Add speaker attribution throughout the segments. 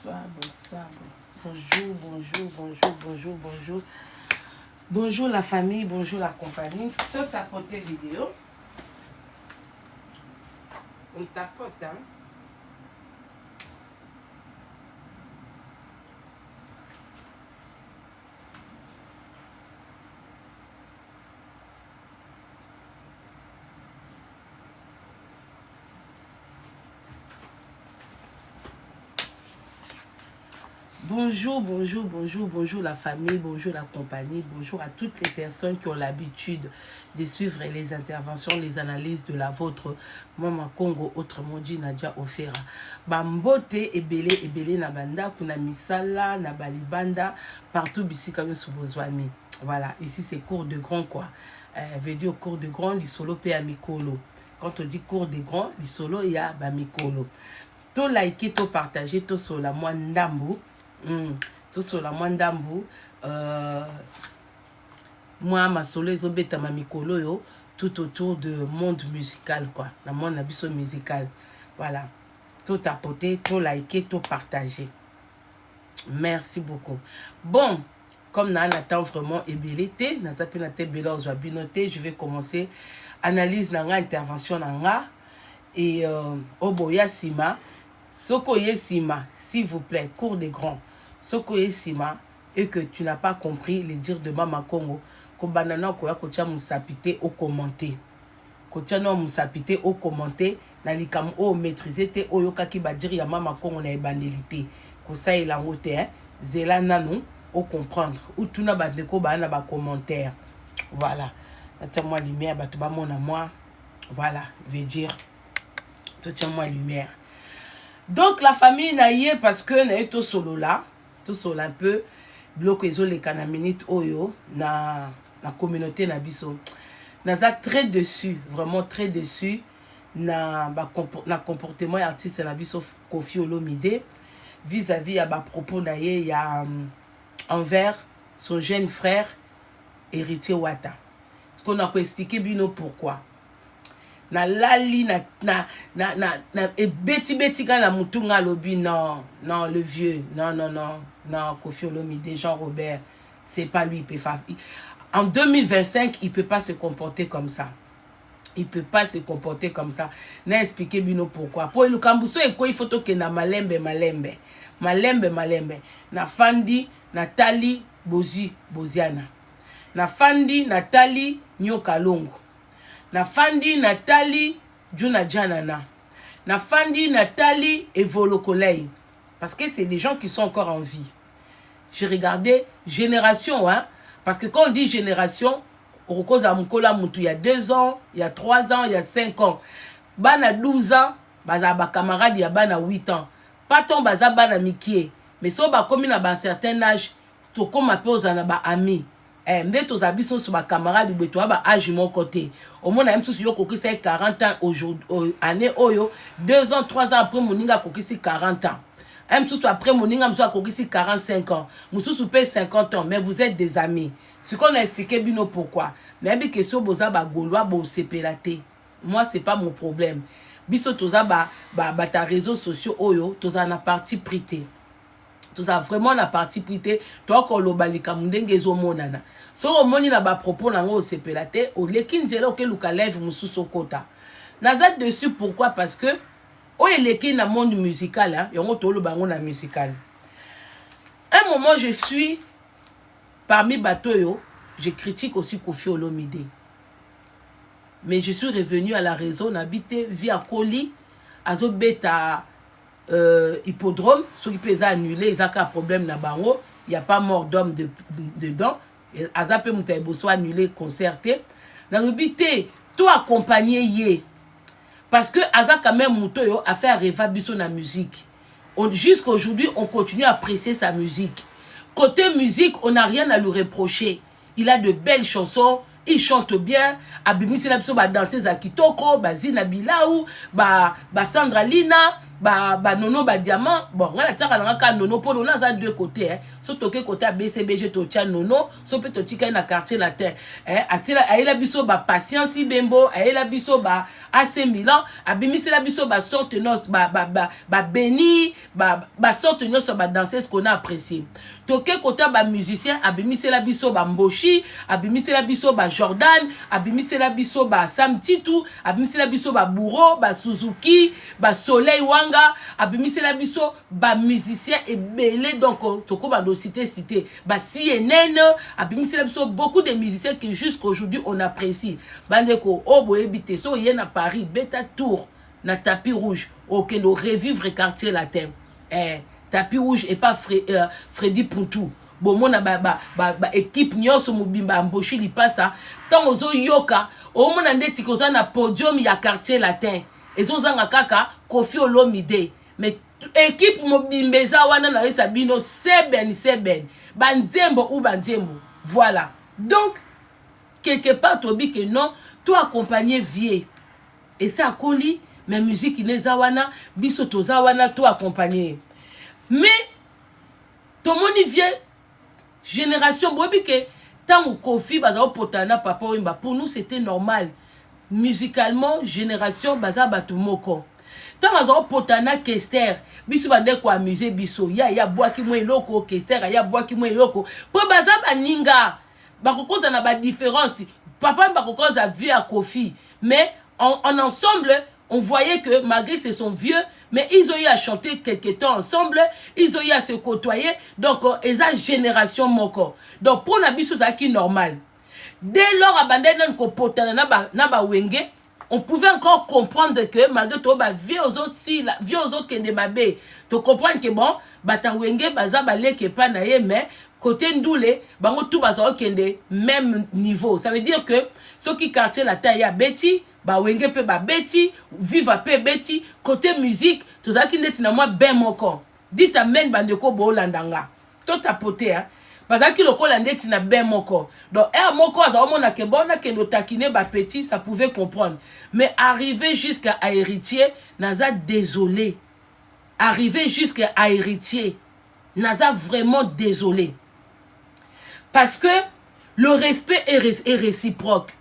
Speaker 1: Bonsoir, bonsoir, bonjour, bonjour, bonjour, bonjour, bonjour. Bonjour la famille, bonjour la compagnie. Tout tapoter vidéo. On tapote, hein. Bonjour, bonjour, bonjour, bonjour la famille, bonjour la compagnie, bonjour à toutes les personnes qui ont l'habitude de suivre les interventions, les analyses de la vôtre. Mama Congo, autrement dit Nadia Ofera. Bambote ebele na banda, kuna misala, na balibanda, partout ici comme sous Bozwami. Voilà, ici c'est cours de grand quoi. Veut dire cours de grand, l'isolo pe amikolo. Quand on dit cours de grand, l'isolo ya bamikolo. To like, to partager, to sur la ndambu. Tout sur la Mwandambu, moi ma solo ils ont bêta ma mikolo yo tout autour de monde musical quoi, la monde abisso musical. Voilà, tout tapoter, tout liker, tout partager. Merci beaucoup. Bon, comme on attend vraiment ébélité, n'a pas pu noter bélo binoté, je vais commencer analyse nanga intervention nanga et oboya sima, soko yesima, s'il vous plaît, cours des grands. Soko Sima et que tu n'as pas compris les dires de Mama Congo, ko banana ko ya ko tia musapité au commenter. Ko tia no musapité au commenter na likam o maîtriser te o yoka ki ba dire ya Mama Congo na ebandelité. Ko sa elango te hein, zela nanu au comprendre ou tuna ba ndeko ba na ba commentaire. Voilà. Atia moi lumière ba to ba mona moi. Voilà, veut dire to tia moi lumière. Donc la famille na yé parce que na eto solo là. Tout seul un peu bloqué les canaminites oyo na communauté na biso naza très dessus, vraiment très dessus na comportement artiste na biso Koffi Olomide vis-à-vis à propos na ye ya envers son jeune frère héritier Wata. Ce qu'on a expliqué bino pourquoi na lali na beti kana mutunga lobi non le vieux non Koffi Olomide Jean-Robert c'est pas lui, il peut faire. En 2025 il peut pas se comporter comme ça, il peut pas se comporter comme ça. Na expliqué bino pourquoi pour le kambuso et quoi il faut que na malembe na fandi Nathalie Boziana na fandi Nathalie Nyokalongo na fandi Nathalie Juna Janana na fandi Nathalie Evolokolei, parce que c'est des gens qui sont encore en vie. J'ai regardé génération hein, parce que quand on dit génération on cause à Mukola Mutu il y a 2 ans, il y a 3 ans, il y a 5 ans, bana 12 ans baza ba camarade ya bana 8 ans, pas ton baza bana mikie, mais so ba comme na ba certain âge to comme appelle na ba ami. Mbé tous abisso sur ma camarade de toi ba âge mon côté au moins même tous yo kokisi 40 ans aujourd'hui année oyo 2 ans 3 ans après moninga kokisi 40 ans même tous après moninga mso kokisi 45 ans mususu pe 50 ans, mais vous êtes des amis. Ce qu'on a expliqué bino pourquoi mais bi question boza ba golois bo sepelate, moi c'est pas mon problème. Biso toza ba ta réseaux sociaux oyo toza na parti prité. Tout ça vraiment la partie prité toi ko lobalika mundenge zo monana so o moni na ba propos nango sepelate o lekinzela ke luka live mususu kota nazat dessus. Pourquoi? Parce que o eleki na monde musical hein, yongo to lobango na musical. Un moment je suis parmi batoyo, je critique aussi Koffi Olomide, mais je suis revenu à la raison. N'habité via Koli azobeta hippodrome, ceux qui peuvent annuler, ils ont un problème na bango, il n'y a pas mort d'homme dedans. Azapé Moutaïbo soit annulé, concerté. Dans le bité, tout accompagné yé. Parce que Aza quand même Moutoyo a fait un rêve biso na musique. Jusqu'à aujourd'hui, on continue à apprécier sa musique. Côté musique, on n'a rien à lui reprocher. Il a de belles chansons, il chante bien. Abimisi la biso ba danser za kitoko, ba Zina Bilaou, ba Sandra Lina. nono ba diamant bon ngana tsaka na ka nono pour on a ça deux côtés hein so toke côté BCBG to tia nono so peut to tika na quartier latin atila aila biso ba patience bembo aila biso ba AC Milan abimisi la biso ba sorte notre ba béni ba sorte notre ba danseuse qu'on a apprécié toke côté ba musicien abimisi la biso ba Mboshi abimisi la biso ba Jordan abimisi la biso ba Sam Titu abimisi la biso ba Bourreau ba Suzuki ba Soleil Wanga abimisi la biso ba musicien et belé donc toko ba cité ba CNN abimisi la biso beaucoup de musiciens que jusqu'aujourd'hui on apprécie bandeko obo ebité so yé na Paris beta tour na tapis rouge aucun de revivre quartier latin tapis rouge et pas Freddy Puntou bon mona ba équipe nyonso mobimba Mboshi li passa tant ozo yoka o mona ndeti koza na podium ya quartier latin ezozanga kaka Kofi Olomide mais équipe mobimbeza wana na Sabino seben banzembo ou banzembo voilà donc quelque part tobi que non toi accompagner vie et ça koli mais musique ineza wana biso toza wana toi accompagner mais ton moni vie génération bobi que tant Kofi bazao potana papa wimba pour nous c'était normal musicalement génération baza batu moko tant bazao potana Kester biso bande ko amuser biso ya boaki mo eloko Kester ya boaki mo eloko po baza baninga bakokoza na ba différence papa bakokoza vie à Kofi mais en ensemble on voyait que malgré c'est son vieux mais ils ont eu à chanter quelque temps ensemble, ils ont eu à se côtoyer, donc ils ont génération moko. Donc pour Nabiso ça qui normal. Dès lors abandonné ko potana na ba wenge, on pouvait encore comprendre que malgré tout ba vieux aux kende babe, tu comprends que bon, bata wenge baza balé ke pa na ye mais côté ndoule bango tout baza kende même niveau. Ça veut dire que ceux qui quartier la taille à Betty ba wenge pe ba beti viva pe beti côté musique tozaki neti na moi ben moko dit amen bandeko bo landanga to tapoter hein bazaki lokola neti na ben moko donc moko azomona ke bona ke no takine ba petit ça pouvait comprendre mais arriver jusqu'à héritier naza désolé arriver jusqu'à héritier naza vraiment désolé parce que le respect est réciproque.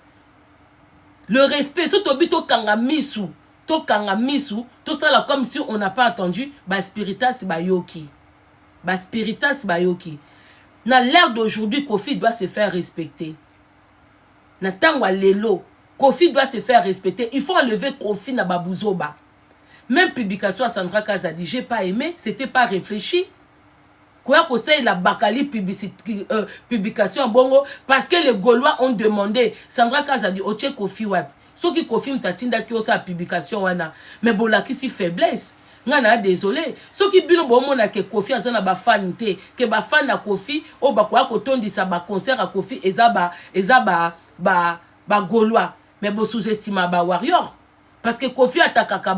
Speaker 1: Le respect, si tu to kanga misu, tout ça là comme si on n'a pas entendu, ba spiritas ba yoki. Ba spiritas ba yoki. Na l'ère d'aujourd'hui, Kofi doit se faire respecter. Na tangwa lelo, Kofi doit se faire respecter. Il faut enlever Kofi na babouzoba. Même publication à Sandra Kazadi, j'ai pas aimé, c'était pas réfléchi. Quoi que ça, la Bakali publication bongo parce que les Gaulois ont demandé Sandra Kazadi oche Kofi web. Ce qui Kofi mtatinda ki osa publication wana. Mais bola ki si faiblesse. Ngana désolé. Ce qui bino bomo na ke Kofi azana ba fan te ke ba fan na Kofi o ba kwa ko tondisa ba concert à Kofi eza ba Gaulois. Mais bo sous-estima ba warrior. Parce que Kofi ataka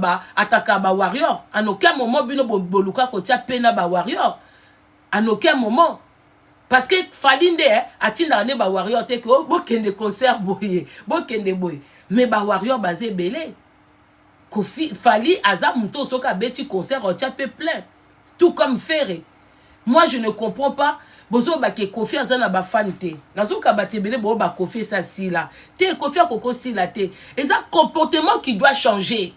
Speaker 1: ba warrior. En aucun moment bino boluka ko tia pena ba warrior. En aucun moment. Parce que Falinde, atinda ne ba warrior te que bokende concert boye, bokende boye. Mais ba warrior basé belé. Kofi Fali azam muto soka beti concert au tchapé plein. Tout comme Ferré. Moi je ne comprends pas. Bozo ba ke Kofi azana ba fanite. Nazoka ba tebele bo ba Kofi ça si là. Te Kofi akoko si là te. Et ça comportement qui doit changer.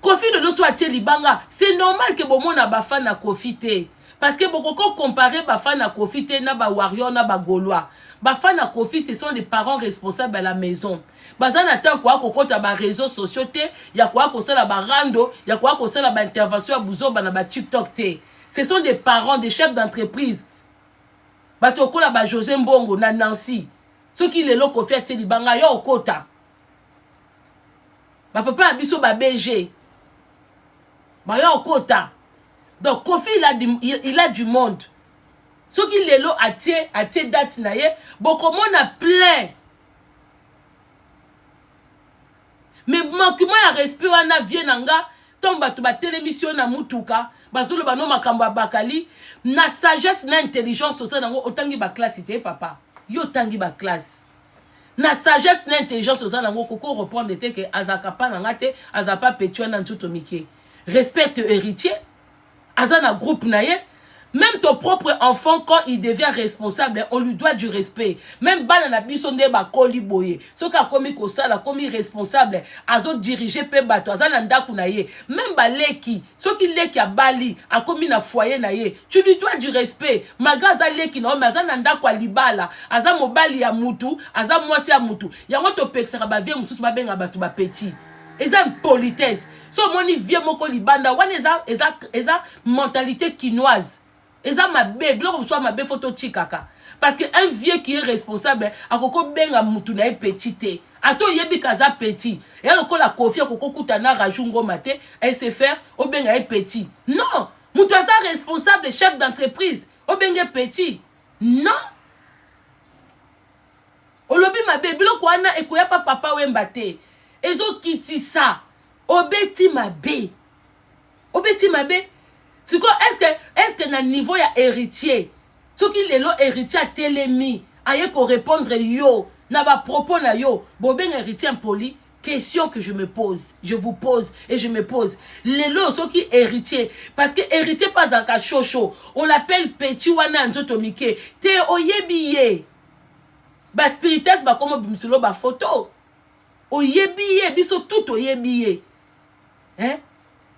Speaker 1: Kofi de no soit libanga, c'est normal que bon na ba fan na Kofi te. Parce que beaucoup comparer Bafana à Kofi na ba warrior na ba Gaulois. Bafana à Kofi ce sont les parents responsables à la maison. Bazana tant quoi ko kota ba réseaux sociaux te, ya quoi ko sala ba rando, ya quoi ko sala ba intervention à buzo ba na ba TikTok te. Ce sont des parents, des chefs d'entreprise. Batoko la ba José Mbongo na Nancy. Ceux qui les lo Kofi a libanga yo kota. Ba papa biso ba BG. Ba yo kota. Donc Kofi il a du monde. Ce qui les lo atie date na ye, beaucoup monde a plein. Mais manquement à respect wana vie nanga, tomba to ba télémission na mutuka, bazolo ba no makambo bakali, na sagesse na intelligence au nango otangi ba classe te papa. Yo tangi ba classe. Na sagesse na intelligence au nango koko reprendre te que azaka pa nanga te, azapa petio na ntuto mike. respecte héritier. Azana groupe naye. Même ton propre enfant, quand il devient responsable, on lui doit du respect. Même Banana Bisonde Bakoli Boye. Ce qui a commis Kosala, commis responsable, Azo dirigé pe bato, Azananda Kunaye. Même Baleki, ce qui leki a Bali, a commis na foyer naye. Tu lui dois du respect. Magaza leki na, mais Azananda kwa libala, Azam Mobali ya mutu, Azam Mwasi ya mutu. Yango to peksa ba vie mususu ba benga batu ba petit. Eza politesse. So moni vie moko libanda, wan eza mentalité quinoise. Eza mabe, bloko soit mabe photo chikaka. Parce que un vieux qui est responsable, a koko benga mutu na petit te. Ato yebi kaza petit. Et alors la confia koko kutana rajungo mate, elle se faire au benga petit. Non, mutu aza responsable, chef d'entreprise, au benga petit. Non. Olobi mabe, bloko wana ekoya pa papa wembate. Ezo kiti sa. Obeti mabe. Obeti mabe. Est-ce que na niveau ya héritier, ce qui est le héritier a télémi, aye ko répondre yo, na ba propos na yo, boben héritier impoli, question que je me pose, je vous pose et je me pose. Lelo ce qui est héritier, parce que héritier pas un cas chocho, on l'appelle petit wana nzotomike, te oyebiye. Ba spirites ba comme bimsolo ba photo. Oyebiye, biso tout oyebiye. Hein?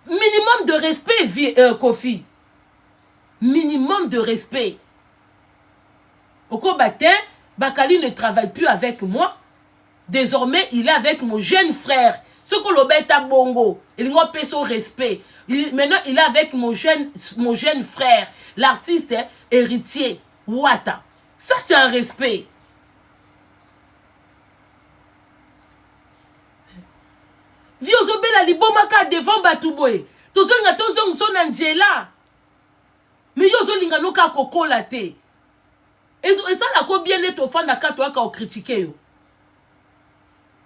Speaker 1: Minimum de respect, Kofi. Minimum de respect. Au combattant, Bakali ne travaille plus avec moi. Désormais, il est avec mon jeune frère. Ce que l'obeta bongo. Il n'a pas son respect. Maintenant, il est avec mon jeune frère. L'artiste héritier. Wata. Ça, c'est un respect. Viozobe la libomaka devant Batouboye. Tozonga tozong son andiela. Mais yozo linga noka kokola te. Et ça la ko bien net au fan na kato aka o critiquer yo.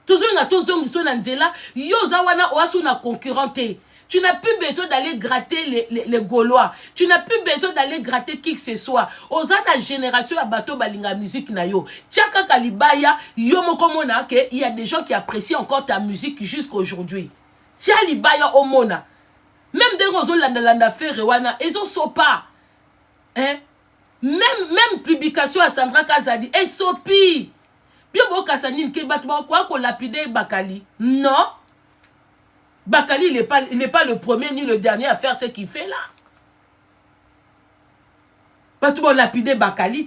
Speaker 1: Tozonga tozong son andiela, yoza wana oasu na concurrente. Tu n'as plus besoin d'aller gratter les Gaulois. Tu n'as plus besoin d'aller gratter qui que ce soit. Oza na génération à bateau balinga musique na yo. Tchaka kalibaya, yo mokomona ke, il y a des gens qui apprécient encore ta musique jusqu'à aujourd'hui. Tia libaya omona. Même des gens landa faire wana, ils ont sopa. Hein? Même publication à Sandra Kazadi, et sopi. Puis bon Kassanine ke batba quoi ko lapide Bakali. Non. Bakali, il n'est pas le premier ni le dernier à faire ce qu'il fait là. Pas tout le monde lapide Bakali.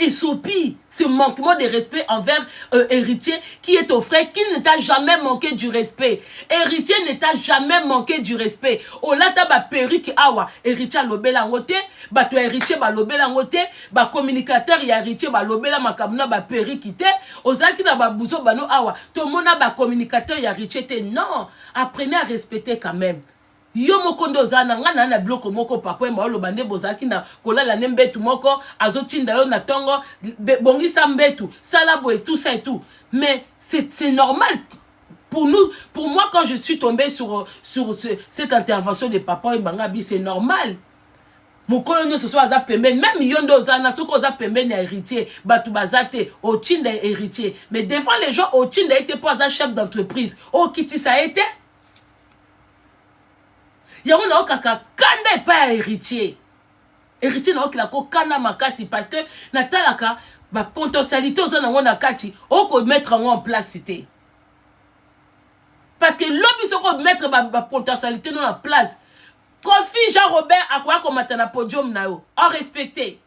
Speaker 1: Et Sopi, ce manquement de respect envers héritier qui est ton frère, qui ne t'a jamais manqué du respect. Héritier ne t'a jamais manqué du respect. Olata ba perruque awa, héritier lobela ngote, ba to héritier ba lobela ngote, ba communicateur ya héritier ba lobela makamuna ba perruque te, ozaki na ba buzo bano awa, to mona ba communicateur ya héritier te. Non, apprenez à respecter quand même. Yo mokondo zana ngana na bloko moko papa mba lo bande bozaki na kolala nembetu moko azotinda yo na tongo bongisa mbetu salabo et tout ça et tout, mais c'est normal pour nous, pour moi quand je suis tombé sur cette intervention de papa Mbangabi, c'est normal. Mon colonel ce soit pembe, même yondo zana soko za pembe na héritier batu bazate au tinda héritier, mais devant les gens au tinda était pas un chef d'entreprise au kiti ça a été. Yango na okaka kanda pas héritier. Héritier na okila ko kanda makasi parce que na talaka ba potentialité ozana ngona kati oko mettre en place cité. Parce que l'homme soko mettre ba potentialité non en place. Kofi Jean Robert akwa ko matana podium na yo. En respecter.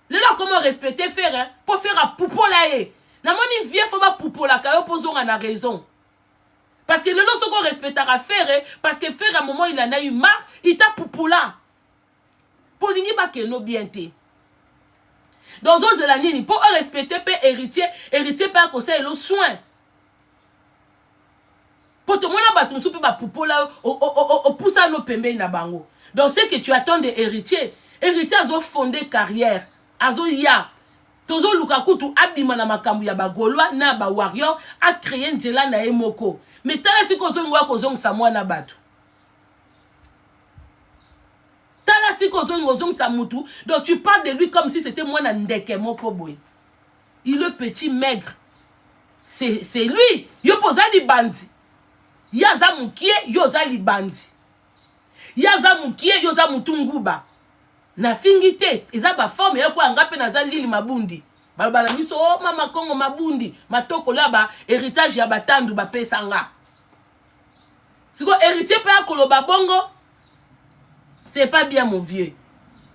Speaker 1: Le là comment respecter faire pour faire à poupola e. Na moni vie faut ba poupola ka yo pozonga na raison. Parce que le lot se qu'on respectera faire, parce que faire à un moment il en a eu marre, il t'a poupoula. Pour l'ini ba keno bien te. Dans un zelanini, pour respecter pe héritier pas conseil le soin. Pour tout le monde ba ton soupe ba poupoula au poussa no pembe na bango. Donc c'est que tu attends des héritiers azo fondé carrière, azo ya. Tozo Lukakutu abima na makambu ya bagolwa na ba warrior a créé nzela na emoko. Mais tala si kozongwa kozong sa mwana batu. Tala si kozong sa mutu. Donc tu parles de lui comme si c'était mwana ndeke moko boy. Il est petit maigre. c'est lui. Yo poza li bandi. Yaza mukie, yoza li bandi. Yaza mukie, yoza mutunguba. Na fingite, eza ba forme yako angape na za lili mabundi. Balbala miso oh mama Kongo mabundi, matoko la ba héritage ya batandu ba pesanga. Siko héritier pa koloba bongo, c'est pas bien mon vieux.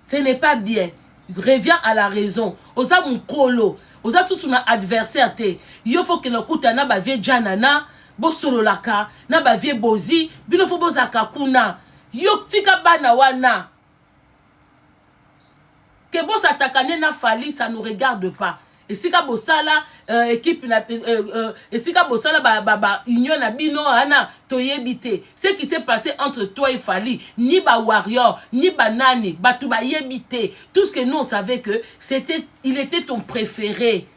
Speaker 1: Ce n'est pas bien. Reviens à la raison. Oza mukolo, oza susuna adversaire te. Yo faut que no kuta na ba vie janana, bo solo laka, na ba vie bozi, bino fo bozaka kuna. Yo tika bana wana. Que bo s'attaquer na fali, ça nous regarde pas. Et si ka bosala équipe na et si ka bosala ba union na bino ana toyebite. Ce qui s'est passé entre toi et Fali, ni ba warrior, ni ba nani, ba tu ba yebite. Tout ce que nous on savait que il était ton préféré.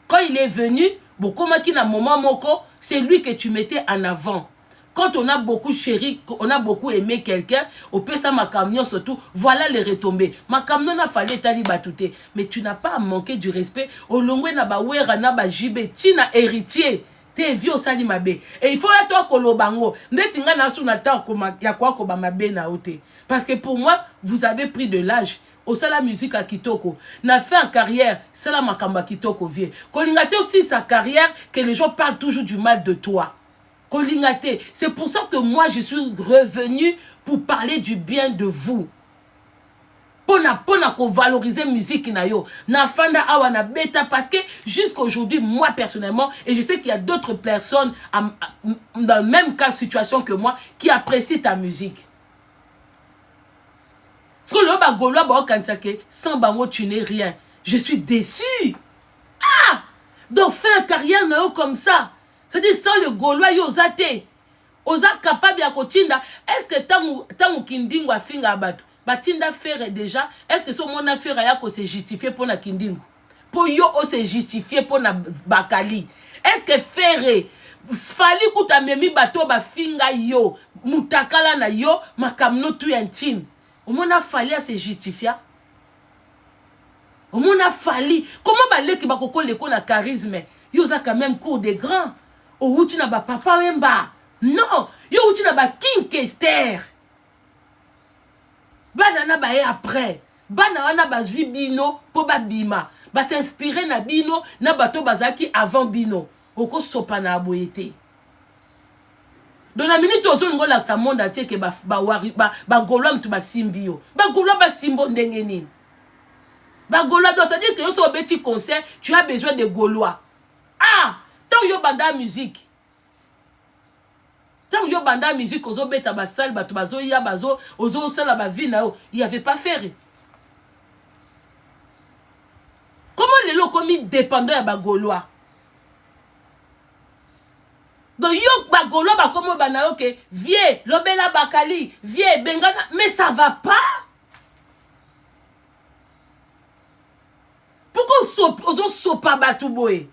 Speaker 1: Quand il est venu, Bokoma ki na moment moko, c'est lui que tu mettais en avant. Quand on a beaucoup chéri, on a beaucoup aimé quelqu'un, on peut ça ma camion surtout, voilà les retombées. Ma camion n'a fallu tali batouté, mais tu n'as pas à manquer du respect. Au longwe na ba wera na ba jibe, tina héritier, t'es vieux sali mabe. Et il faut à toi kolobango, netinga na sou na ta koma ya kwa ko ba mabe na ote. Parce que pour moi, vous avez pris de l'âge. Au la musique à Kitoko, n'a fait en carrière, c'est la makamba Kitoko vieux. Kolingate aussi sa carrière que les gens parlent toujours du mal de toi. C'est pour ça que moi je suis revenu pour parler du bien de vous. Pona valoriser musique na yo. Na fanda awa na beta parce que jusqu'aujourd'hui moi personnellement et je sais qu'il y a d'autres personnes dans le même cas situation que moi qui apprécient ta musique. Parce que le bagolo ba okansake sans bango tu n'es rien. Je suis déçu. Ah! Donc faire carrière na yo comme ça. C'est-à-dire, sans le Gaulois, yozate. Oza capable ya kotinda. Est-ce que tangu kindingo a finga abatu? Batinda faire déjà. Est-ce que son mon affaire ya ko se justifier pour na kindingo? Pour yo o se justifier pour na bakali. Est-ce que faire fali kuta memi bato ba finga yo mutakala na yo makamno tu intime. O mon a fali à se justifier. O mon a fali. Comment baleki bakoko leko na charisme? Yoza quand même cours des grands. O uti na ba papa wemba. Non, yo uti na ba King Kester. Bana na ba e après. Bana wana ba zwi bino po ba bima. Ba s'inspirer na bino na bato bazaki avant bino. Oko sopa na aboyete. Dans la minute ozo ngola sa monde entier ke ba golo mtu ba simbio. Ba golo ba simbo ndenge nini. Ba golo donc ça dit que yo so beti concert, tu as besoin de gaulois. Ah, tant yo banda musique. Tant yo banda musique ozo beta ba salle bato bazo ya bazo ozo sala ba vie na yo, il y avait pas faire. Comment les locaux mis dépendant ya ba gaulois? Donc yo ba gaulois ba comme ba na yo que vieux lobela bakali, vieux bengana mais ça va pas. Pourquoi ozo sopa batu boy?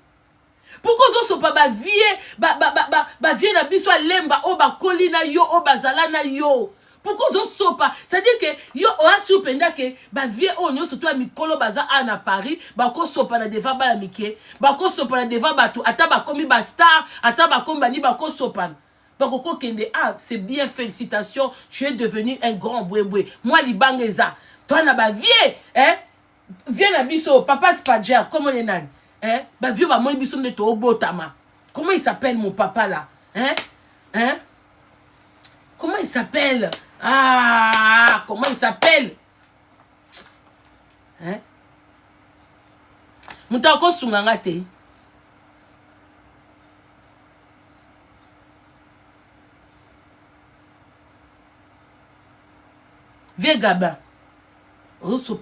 Speaker 1: Pourquoi on ne pas ba vie na biso lemba o ba kolina yo o bazala na yo? Pourquoi on ne pas? C'est-à-dire que yo o a surpenda que ba vie o nyo surtout a mikolo baza à Paris, ba ko sopa na deva ba la mike, ba ko sopa na deva batu ata ba komi ba star, ata ba komba ni ba ko sopa. Ba ko kende ah, c'est bien, félicitations, tu es devenu un grand boué. Moi libangeza, toi na ba vie, hein? Viens na biso papa Spadger, comment les nan? Hein? Bah vieux bah mon bisson de to botama. Comment il s'appelle mon papa là? Hein? Comment il s'appelle? Ah, comment il s'appelle? Hein? Moutako sungangate. Vieux gaba.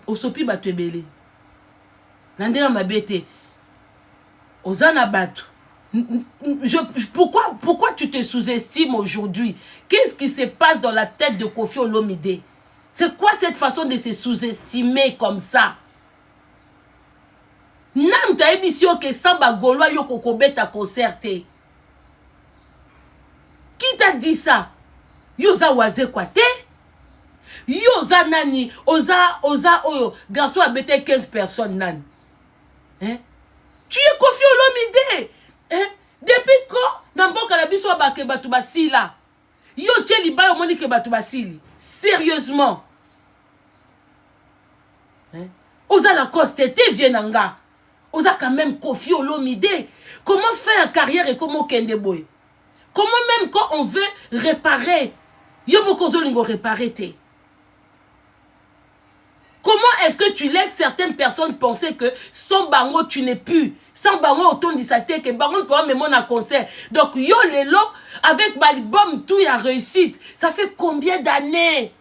Speaker 1: Osopi batwebele. Nandera mabete. Ozana batu. Pourquoi tu te sous-estimes aujourd'hui? Qu'est-ce qui se passe dans la tête de Koffi Olomide? C'est quoi cette façon de se sous-estimer comme ça? Nam ta émission que Samba Gaulois yo kokobeta concerté. Qui t'a dit ça? Yoza waze kwa te? Yoza nani? Oza oyo. Garçon a bêté 15 personnes nani. Hein? Tu es Koffi Olomide. Depuis quand Namboka la biso ba ke batu basila. Yo tie liba yo moni ke batu basili. Sérieusement. Oza la costete vienanga. Oza quand même Kofi Olomide. Comment faire carrière et comment kende boy? Comment même quand on veut réparer? Yo bokozo lingo réparer te. Comment est-ce que tu laisses certaines personnes penser que sans bango tu n'es plus? Sans bango autour de sa tête, que bango ne peut pas même en concert. Donc yo lelo avec l'album tout y a réussite. Ça fait combien d'années?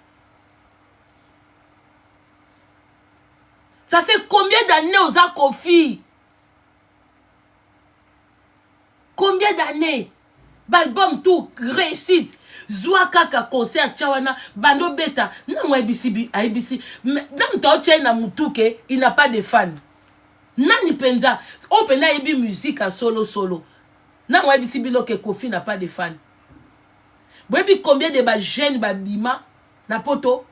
Speaker 1: Ça fait combien d'années aux Kofi? Combien d'années? L'album tout réussite. Zwa kaka concert tchawana bando beta na mwa ibisi aibisi na mtoche na mutuke il n'a pas de fans. Nani penza opena ibi musique à solo na mwa ibisi biloke Kofi n'a pas de fans. Boyebi combien de jeunes babima na poto,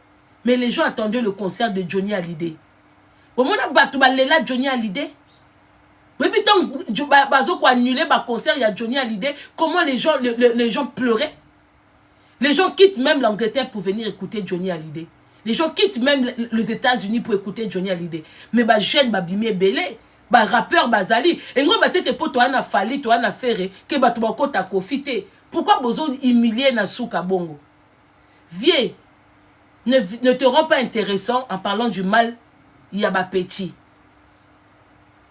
Speaker 1: mais les gens attendaient le concert de Johnny Hallyday. Bomona batu balela Johnny Hallyday. Boyebi tant bazo ko annuler ba concert ya Johnny Hallyday, comment les gens pleuraient. Les gens quittent même l'Angleterre pour venir écouter Johnny Hallyday. Les gens quittent même les États-Unis pour écouter Johnny Hallyday. Mais bah jeune bah bimé belé, bah rappeur bazali. Et ngo bah tete po toi na fali toi na ferré que bah toi kota kofité. Pourquoi bozo humilier na souka bongo? Viens, ne te rends pas intéressant en parlant du mal y a ba petit.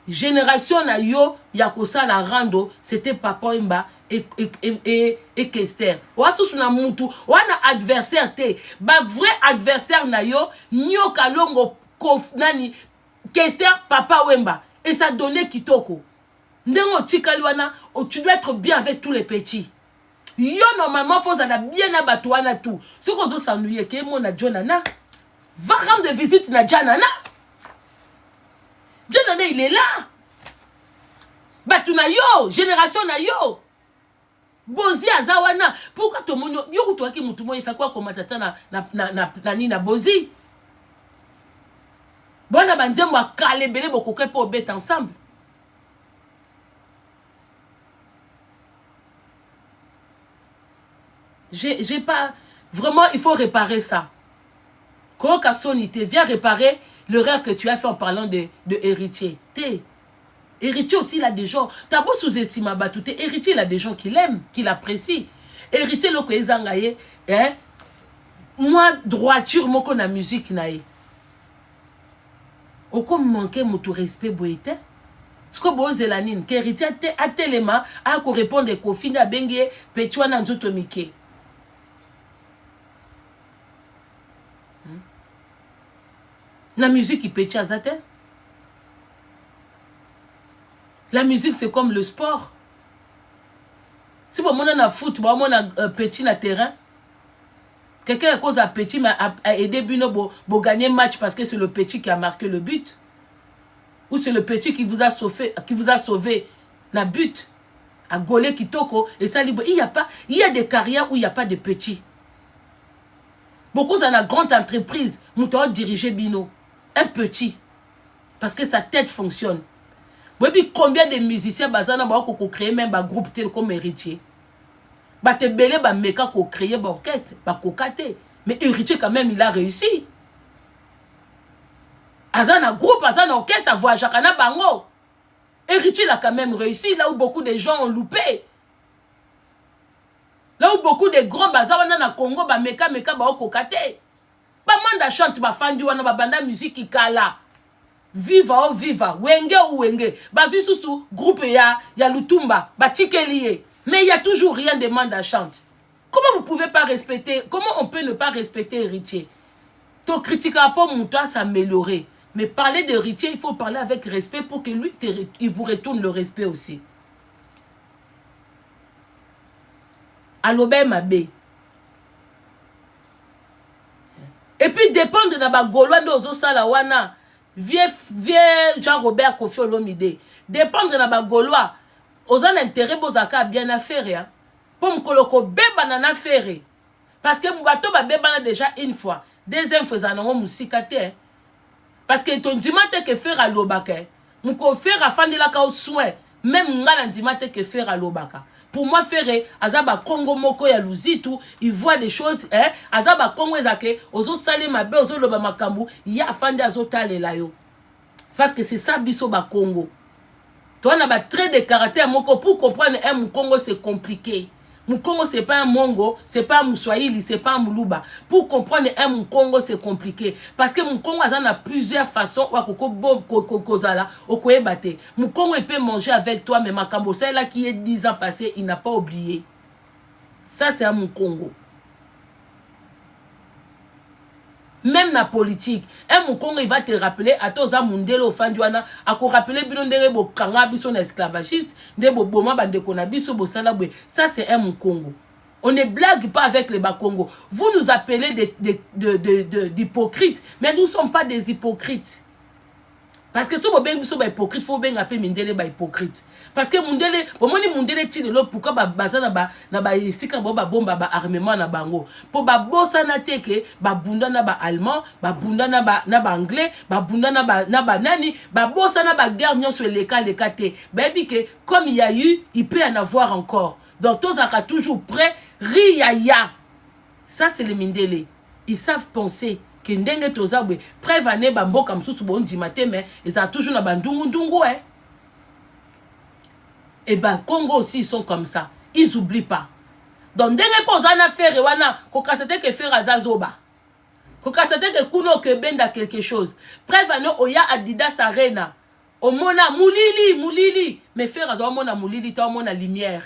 Speaker 1: Génération na yo yakosa la rando c'était Papa Imba et Kester. Ouassou na mutu, ouana adversaire te. Ba vrai adversaire na yo, nyo kalongo kof nani Kester Papa Wemba. Et ça donnait kitoko. Ndengo tikaliwana, tu dois être bien avec tous les petits. Yo normalement faut ça bien abatouana tout. Ce qu'on doit s'ennuyer que mon na Jonana. Va rendre visite na Janana. Janana il est là. Batu na yo, génération na yo. Bozi azawana. Pourquoi tout le monde yo toi qui mutu mo il fait quoi comme tata na Bozi? Bona banje mo kalebele bokoke pour bête ensemble. J'ai pas vraiment il faut réparer ça. Koka sonité, viens réparer le rêve que tu as fait en parlant de héritier. Héritier aussi, il a des gens. T'as beau sous-estimer Batouté. Héritier, il a des gens qui l'aiment, qui l'apprécient. Héritier, le ko ezangaye, hein? Moi, droiture, moi, qu'on a musique, naïe. Au comme manquer mon tout respect, boïte. Ce que vous zélanine, qu'héritier a tellement, a qu'on répond de Kofi, na bengue, petua na nzoto mike. La musique, il peut azate. La musique, c'est comme le sport. Si on a foot, on a petit na terrain. Quelqu'un à cause de petit a aidé Bino pour gagner le match parce que c'est le petit qui a marqué le but. Ou c'est le petit qui vous a sauvé la but. À Golé Kitoko. Et ça, il y a des carrières où il n'y a pas de petits. Beaucoup dans la grande entreprise, nous devons diriger Bino. Un petit. Parce que sa tête fonctionne. Vous voyez combien de musiciens bazana ba ko créer même un groupe tel comme héritier. Ba te belé ba meka ko créer ba orchestre, ba ko kate. Mais héritier quand même il a réussi. Azana groupe, azana orchestre, ça voit Jakana bango. Héritier il a quand même réussi là où beaucoup de gens ont loupé. Là où beaucoup de grands bazana na Congo ba meka ba ko kate. Ba manda chante ba fandi wana ba banda musique ikala. Viva oh viva, wenge ou wenge. Bazu sous groupe ya Lutumba, batikeliye. Mais il y a toujours rien de demande à chanter. Comment vous pouvez pas respecter, comment on peut ne pas respecter héritier? Ton critique à pas mon toi s'améliorer. Mais parler d'héritier, il faut parler avec respect pour que lui, il vous retourne le respect aussi. Alobe Mabé. Et puis dépendre de la Gaulois d'Ozo Salawana. Vieux Jean-Robert Kofi Olomide. Dépendre de la Gaulois. Aux intérêts, bozaka bien affaire. Pour m'koloko beba na affaire. Parce que m'bato ba beba déjà une fois. Deuxième fois, ça n'a pas moussicate. Parce que ton dimanche que faire à l'obake. M'ko faire à fandi la kao soin. même nga ndima te que faire alobaka. Pour moi faire azaba Congo moko ya luzitu, il voit des choses azaba Congo ezake ozo sale mabe ozo loba makambu ya afande azo talela yo. Parce que c'est ça biso ba Congo. Toi na ba trait de caractère moko pour comprendre un Congo c'est compliqué. Congo c'est pas un Mongo, c'est pas un Mousswahili, c'est pas un Muluba. Pour comprendre un Congo c'est compliqué parce que Congo a plusieurs façons Congo il peut manger avec toi mais makambo ça là qui est 10 ans passé, il n'a pas oublié. Ça c'est un Congo. Même la politique, un Congo il va te rappeler à tous à Mundelo Fanduana, à ko rappeler bino ndenge bo kanga biso na esclavagiste, ndé bo boma bande kona biso bo sala bwe. Ça c'est un Congo. On ne blague pas avec les Bakongo. Vous nous appelez d'hypocrites, mais nous ne sommes pas des hypocrites. Parce que si vous êtes hypocrite, il faut bien appeler Mindele hypocrite. Parce que Mindele, Mindele tire l'eau pourquoi na ba isika ba bomba ba armement na bango. Pour ba bossa na teke, ba bunda na ba allemand, ba bunda na ba anglais, ba bunda na ba nani, ba bossa na ba guerre sur les cas te. Baby que comme il y a eu, il peut y en avoir encore. Donc tous sont toujours prêts, riaya. Ça c'est le Mindele. Ils savent penser. Que ndenge tozabwe prévané bamboka msusu bondi maté mais ils ont toujours na bandungu et ben Congo aussi ils sont comme ça, ils oublient pas. Donc ndenge pozana faire wana ko kasete que faire azazoba ko kasete que kuno que benda quelque chose prévané oya Adidas Arena o mona mulili mais faire azo mona mulili ta mona lumière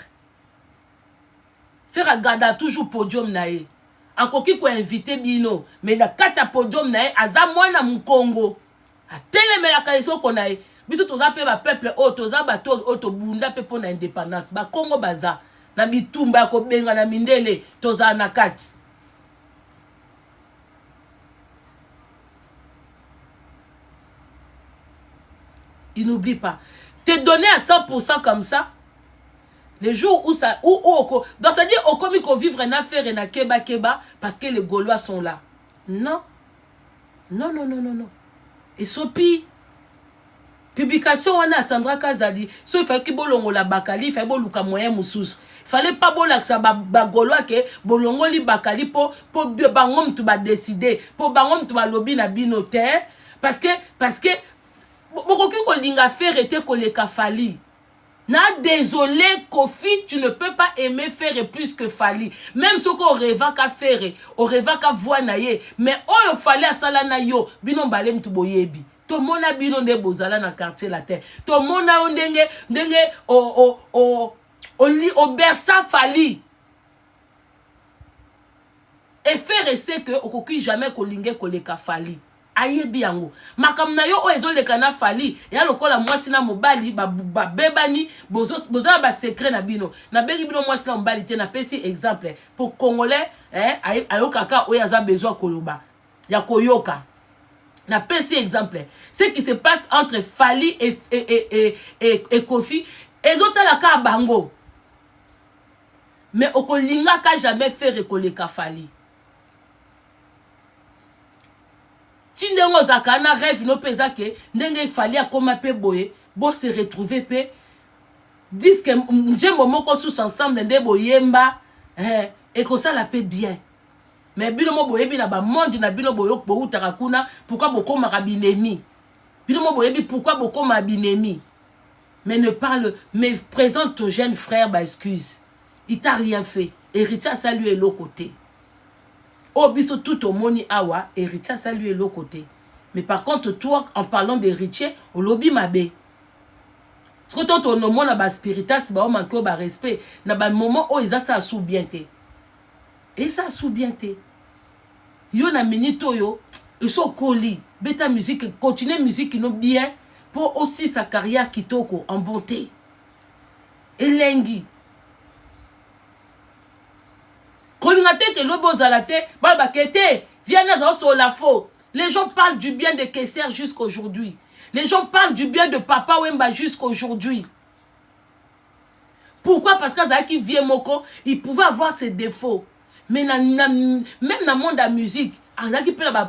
Speaker 1: faire garda toujours podium nae. Akoki ko invité bino mais na kata podium na aza mwana Mukongo atelemela kaliso ko na biso toza pe ba peuple o toza bato o to bunda pe pona indépendance ba Congo baza na bitumba ko benga na mindele toza na kati. Il n'oublie pas te donner à 100% comme ça. Les jours où ça donc ça dit au commis qu'on vivre en affaire et na keba parce que les Gaulois sont là. Non. Et sopi publication on a Sandra Kazali so il fallait que bolongo la bakali il fallait boluka moyen mususu. Il fallait pas bolak ça ba Gaulois que bolongo li bakali pour bangom tu ba décider pour bangom tu ba lobby na binote parce que bokoki ko linga faire était ko le kafali. Na désolé Kofi, tu ne peux pas aimer faire plus que Fali. Même ce qu'on rêve qu'à faire, on rêve qu'à voir naie. Mais oh il fallait à sala na yo, binon balem tu boyebi. Tout monde a binon de bozala na quartier la terre. Tout le monde a ndenge o bersa Fali. Et faire essayer que au coquille jamais kolinge koleka Fali. Ayebi yango makamna yo o ezo leka na Fali ya lokola mwasi na mobali ba bebani boza ba secret na bino na beki bino mwasi na mobali te na pesi exemple pour congolais ayokaka o yaza besoin koloba ya koyoka na pesi exemple ce qui se passe entre Fali et Kofi ezota la ka bango mais okolinga ka jamais faire koleka Fali. Tindengo zakana rêve no pesa ke ndenge fali akoma pe boye bo se retrouver pe disque njembo moko sous ensemble nde boyemba et que ça la paix bien mais bino mo boyebi na ba monde na bino boyo bo utaka kuna pourquoi bokoma kabinemi bino mo boyebi pourquoi bokoma binemi mais ne parle mais présente ton jeune frère ba excuse il t'a rien fait héritier ça lui est l'autre côté. Oh, biso tout au moni awa, héritier, ça lui est l'autre côté. Mais par contre, toi, en parlant d'héritier, au lobby mabe. Ce que toi, ton nom, na ba spiritas, ba o manque ba respect, na ba moment où ils a ça sous bien te. Et ça sous bien te. Yo na minito yo, ils sont colis. Beta musique, continue musique qui nous bien, pour aussi sa carrière qui toko en bonté. Et lengi. Les gens parlent du bien de Kesser jusqu'aujourd'hui. Les gens parlent du bien de Papa Wemba jusqu'aujourd'hui. Pourquoi? Parce que vient Moko, il pouvait avoir ses défauts. Mais même dans le monde de la musique,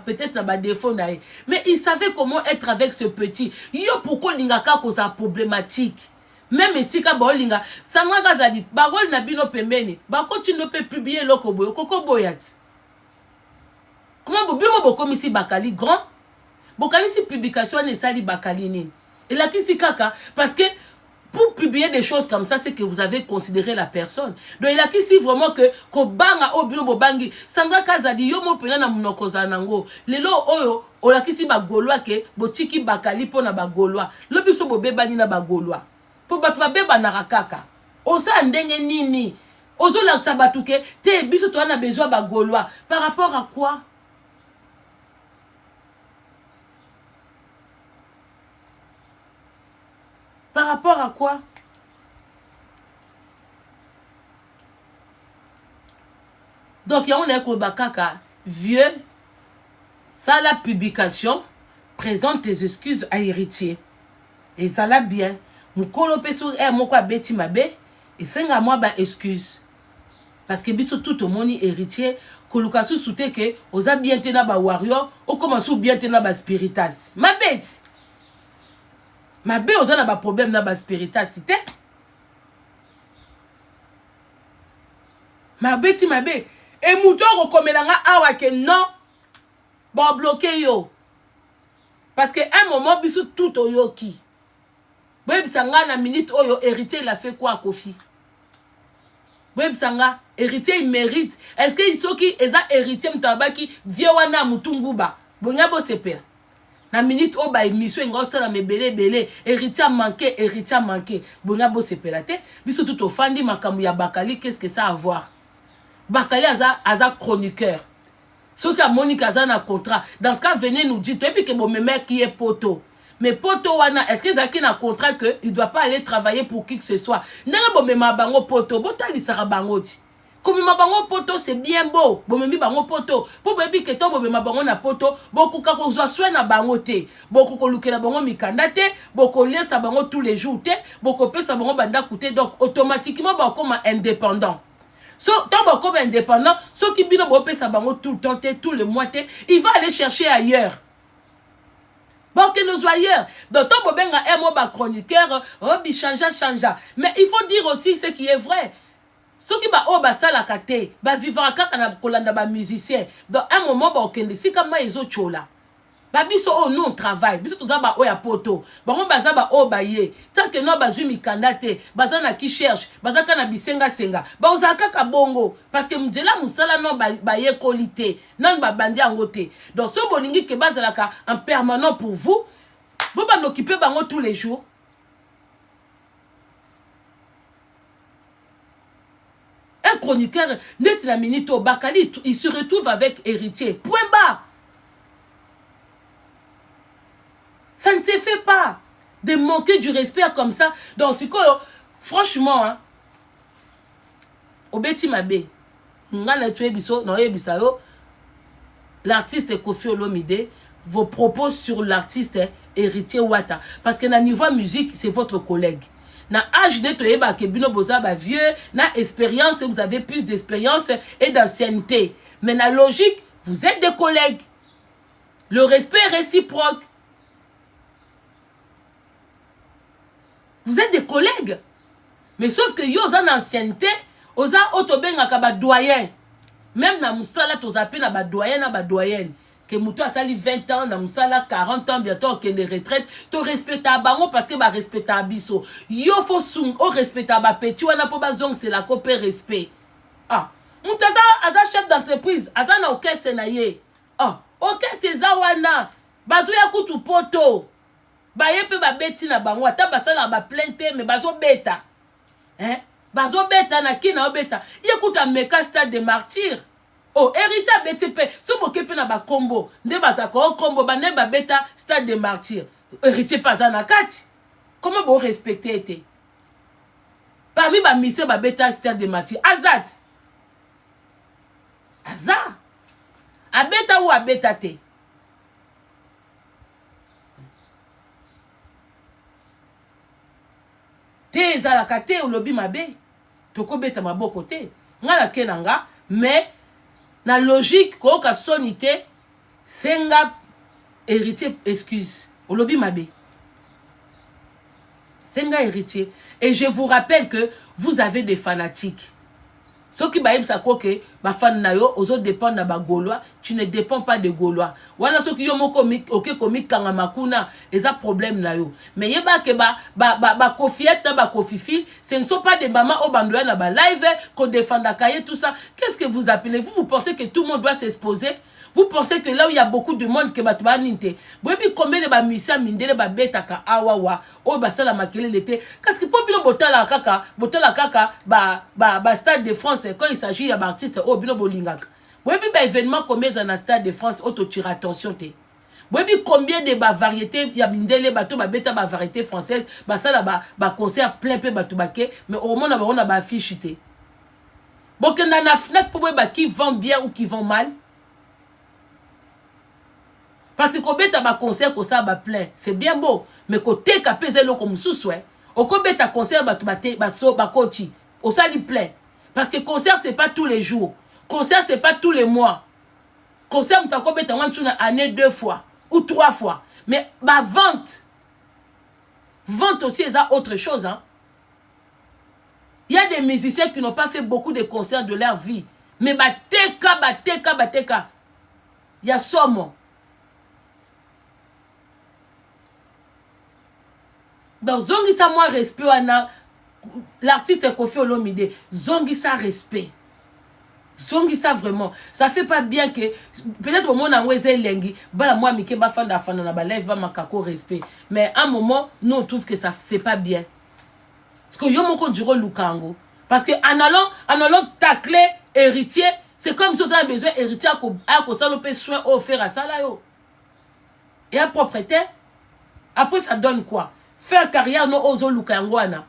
Speaker 1: peut-être des défauts. Mais il savait comment être avec ce petit. Yo pourquoi l'ingaka cause problématique. même esika baolinga Sandra Kazadi barole na bino pembeni bakotino pe publier loko boyo koko boyati comment bobimo bokomisi bakali grand bokali si publication ne sali bakali nini et la kisi kaka parce que pour publier des choses comme ça, c'est que vous avez considéré la personne. Donc il a qu'ici vraiment que banga obino bobangi Sandra Kazadi yo mo pena na munoko zanango. Lelo oyo o la kisi ba golwa ke botiki bakali pona ba golwa. Lo biso bobeba ni na ba golwa. Po batu babeba na rakaka. Osa ndenge nini? Ozo la sabatuke te biso to na besoin ba golwa par rapport à quoi? Par rapport à quoi? Donc, il y a un bakaka vieux, ça la publication, présente tes excuses à héritier. Et ça l'a bien. Mon colope sur mon quoi beti mabe, et c'est à moi ba excuse. Parce que biso tout au monde héritier, kolukasu soute que osa bien tena ba warrior, ou commence bien tena ba spiritas. Ma bête. Ma bé oza na ba problème na ba spiritasité. Ma beti ma bé et mouton rekomelanga awa ke non ba bloquer yo. Parce que un moment biso tout oyoki. Boy bisanga na minute oyo héritier il a fait quoi Kofi? Boy bisanga héritier il mérite. Est-ce que soki eza héritier mtabaki vie wana mutunguba. Bonya bo sepela. Na minute o ba émission ngosa na mebele belé héritier manqué bonya bo sepelate biso tout au fandi makambu ya bakali qu'est-ce que ça a à voir bakali aza chroniqueur ce qui a Monique aza na contrat dans ce cas venez nous dire et puis que bon mec qui est poto mais poto wana est-ce que zaki na contrat que il doit pas aller travailler pour qui que ce soit ndenge bo mema bango poto botali sara bango ti comme mabango poto c'est bien beau bomemi bango poto po bebi que to bomema bango na poto beaucoup ka ko zwa na bango te beaucoup ko lukela bango mikanda te beaucoup lesa bango tous les jours te beaucoup pesa bango banda coûter donc automatiquement ba comme indépendant so tant ba comme indépendant so ki bino bo pesa bango tout le temps te tout le mois te il va aller chercher ailleurs. Bon que nous ailleurs donc tant bobenga un mot ba chroniqueur bi changea mais il faut dire aussi ce qui est vrai. Ce qui va au basa la kate, va vivre à kaka kolanda ba musicien. Dans un moment ba okende si comme ils ont chola. Ba biso oh nous on travaille, biso toza ba o ya poto. Ba on baza ba o ba ye. Tant que no bazu mikandate, baza na qui cherche, baza kana bisenga senga. Ba oza kaka bongo parce que mdela musala no ba ye qualité. Non ba bandi angote. Donc ce boningi ke baza la ka en permanent pour vous. Vous ba n'occuper bango tous les jours. Un chroniqueur, net la minute au Bakali, il se retrouve avec héritier. Point bas. Ça ne se fait pas de manquer du respect comme ça. Donc, c'est quoi, franchement, hein, Obeti Mabe, l'artiste Kofi Olomide, vos propos sur l'artiste héritier Wata. Parce que dans le niveau musique, c'est votre collègue. Na âge de toyeba ke bino boza ba vieux, na expérience, vous avez plus d'expérience et d'ancienneté. Mais la logique, vous êtes des collègues. Le respect est réciproque. Vous êtes des collègues. Mais sauf que yo za ancienneté, oza otobenga ka ba doyen. Même na musala tozape na ba doyen na ba doyenne. Que Moutou a sali 20 ans, dans Moussala 40 ans, bientôt qu'il y a des retraites, tu respectes à bango parce que tu respectes à biso. Yo faut sung, o respecte à petit, ou n'a pas besoin, c'est la copé respect. Ah, Moutaza, aza chef d'entreprise, aza na aucun sénaye. Ah, aucun sézawana, bazou ya koutou poto. Ba yepe ba beti na bango, ata basala ba plainte, mais bazo beta. Hein? Bazo beta na ki na beta. Yekouta meka stade de martyr. Oh, héritier BTP, si vous avez un combo, combo, ba beta stade de martyr. Héritier pas en akati. Comment vous respectez? Parmi les missions, ba beta stade de martyr. Azat. Azat. Abeta ou abeta te? Te zalakate ou lobi mabe. Toko beta maboko te. Nga la kenanga, mais la logique ko ka sonité senga héritier excuse au lobby mabe senga héritier Et je vous rappelle que vous avez des fanatiques. Ceux qui baïb ça quoi que ma fan na yo aux autres dépendent de ba Gaulois, tu ne dépends pas de Gaulois. Wana ceux qui yo moko OK comique kanga makuna et ça problème na yo. Mais yeba que ba Kofiette ba Kofifi, ce ne sont pas des mamans au bandoya na ba live qu'on défend la cahier tout ça. Qu'est-ce que vous appelez? Vous pensez que tout le monde doit s'exposer? Vous pensez que là où il y a beaucoup de monde que batba ninte. Boyebi combien de ba musiciens mindele ba betaka awawa o ba sala makele l'été. Parce que pour bino botala kaka ba Stade de France quand il s'agit d'artistes au bino bolingaka. Boyebi ba événement combien dans Stade de France auto tire attention te. Boyebi combien de ba variété ya mindele bato ba beta ba variété française ba sala ba concert plein peu bato baké mais au moins on a ba affiche te. Bon que na FNAC pour ba qui vend bien ou qui vend mal. Parce que quand tu as un concert, c'est bien beau. Mais quand tu as un comme sous-souhait, quand tu as un concert, tu as un plein. Parce que concert, ce n'est pas tous les jours. Concert, ce n'est pas tous les mois. Concert, tu as une année 2 fois ou 3 fois. Mais ma vente aussi, c'est autre chose. Hein? Il y a des musiciens qui n'ont pas fait beaucoup de concerts de leur vie. Mais il y a somme. Donc, zongi sa moi respect l'artiste Kofi Olomide, zongi sa respect. Zongi ça vraiment. Ça fait pas bien que peut-être au moment où on a lengi, bala moi mike ba fanda na ba live ba makako respect. Mais à un moment, nous on trouve que ça c'est pas bien. Parce que yo moko diro lukango. Parce que en allant tacler héritier, c'est comme si on a besoin héritier à ko saloper soin offert à ça là yo. Et à propriétaire. Après ça donne quoi? Faire carrière non ozo lukangwana.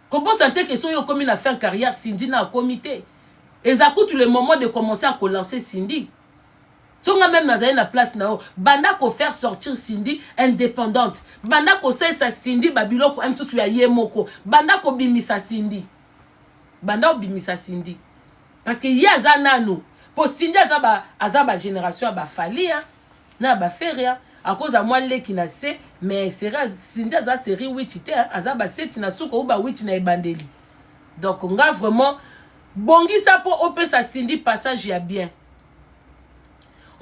Speaker 1: Comment sentir que so yo comme il a fait carrière Cindy na comité. Et ça coûte le moment de commencer à lancer Cindy. Si on a même dans la place nao, banda ko faire sortir Cindy indépendante. Banda ko say sa Cindy babilo ko tout ya yemoko. Banda ko bimisa Cindy. Banda ko bimisa Cindy. Parce que ya za nanu. Pour Cindy azaba génération ba fali hein. Na ba feria. À cause de moi, les qui n'a c'est, mais c'est Cindy a série 8 azaba 7 na souko ou ba 8 na ebandeli. Donc on a vraiment bongi ça pour opé sa Cindy passage ya bien.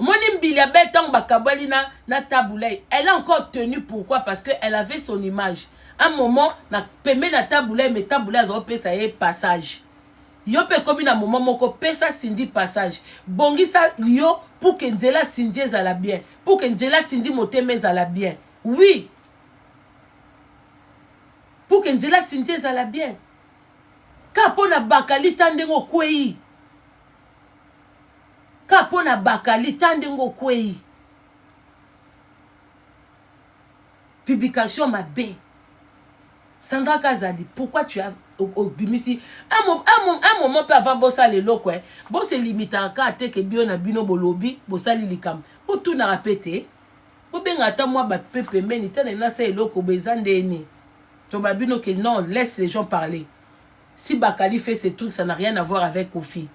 Speaker 1: Moni Mbili abel tang bakabali na taboulay. Elle a encore tenu pourquoi? Parce que elle avait son image. À un moment na pemé na taboulay mais taboulay a opé ça y passage. Yo pe comme na moment moko pesa Cindy passage. Bongi ça yo pour que Nzela Cindy ezala bien. Pour que Nzela Cindy moteme ezala bien. Oui. Pour que Nzela Cindy ezala bien. Kapona bakali tandengo kwei. Kapona bakali tandengo kwei. Publication ma B. Sandra Kazadi, pourquoi tu as au bimisi un moment peu avant bossa le loko bo se limite en cas que bio na bino bolobi bossa lilikam pour tout na répéter bo benga ta moi ba pepe meni tane na se loko bezande ni to ba bino que non laisse les gens parler. Si Bakali fait ces trucs ça n'a rien à voir avec Kofi.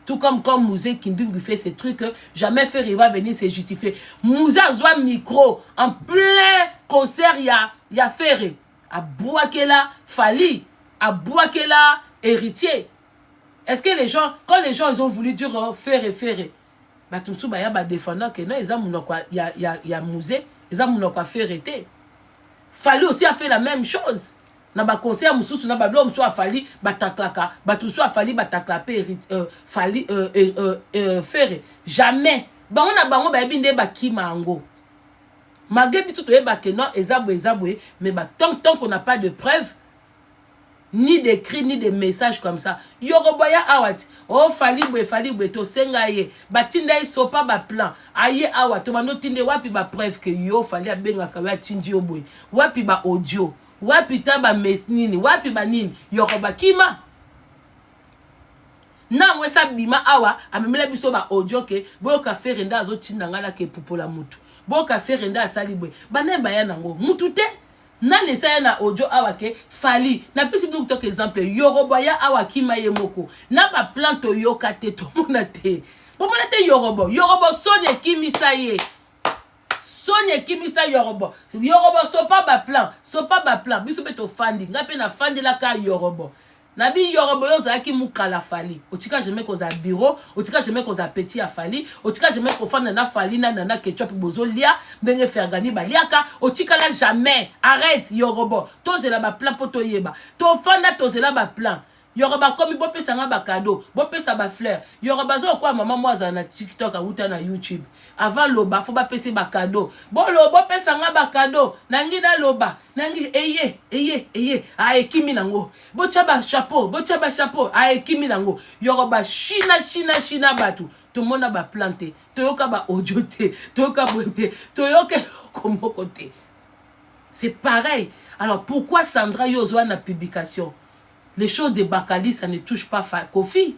Speaker 1: Tout comme Mouzé Kindungu fait ces trucs, jamais Ferry va venir se justifier. Mouzé a joué micro en plein concert, il y a Ferry. À Bouakela, Fali, à Bouakela, héritier. Est-ce que les gens, quand les gens ils ont voulu dire Ferry, bah tout ça, il y a des défendants que non, ils ont y a Mouzé, ils ont quoi faire été. Fali aussi a fait la même chose. Na ba concert mususu na ba blom so afali bataklaka batu so afali bataklape fali faire jamais ba on a bango ba binde ba kimango malgré bitu to ba que non ezabwe mais ba tant qu'on n'a pas de preuves ni d'écrit ni de messages comme ça yoroboya awat oh fali bwe to senga ye batinda isopa ba plan aye awat to mano tinde wapi ba preuve que yo fali abenga ka ya tindi obwe wapi ba audio wapi taba mesnini wapi banini yoroba kima na mwesa bima awa amemela biso ba audio ke boyo ka faire nda zo tinda ngala ke pupola mutu boyo ka faire nda salibwe banemba ya nango mutu te na lesa na audio awa ke fali na pisi bino kutoka exemple yoroba ya awa kima ye moko na ba planto yoka te to mona te yorobo sonye kimisa ye Sonia kimisa Yorobo. Yorobo so pas ba plan. So pas ba plan. Biso beto fandi. Ngape na fandi la ka Yorobo. Nabi Yorobo yo zaki mukala fali. Otika jeme koza bureau. Otika jeme koza petit a fali. Otika jeme kofanda na fali na ketchup bozo lia. Ndenge fergani ba liaka. Otika la jamais. Arrête Yorobo. Tozela ba plan poto yeba. To fanda tozela ba plan. Yoroba komi bo pesa nga ba cadeau, bo pesa ba fleur. Yoroba zo kwa maman mwaza na TikTok a uta na YouTube. Avant loba fo ba pesa ba cadeau. Bo pesa nga ba cadeau. Nangi na loba. Nangi eye. A ekimi nango. Bo chaba chapeau. A ekimi nango. Yoroba china batu. Tout le monde a ba planté. Toyoka ba odiote. Toyoka bote. Toyoka komokote. C'est pareil. Alors pourquoi Sandra Yozwa na publication? Les choses de Bakali, ça ne touche pas Kofi.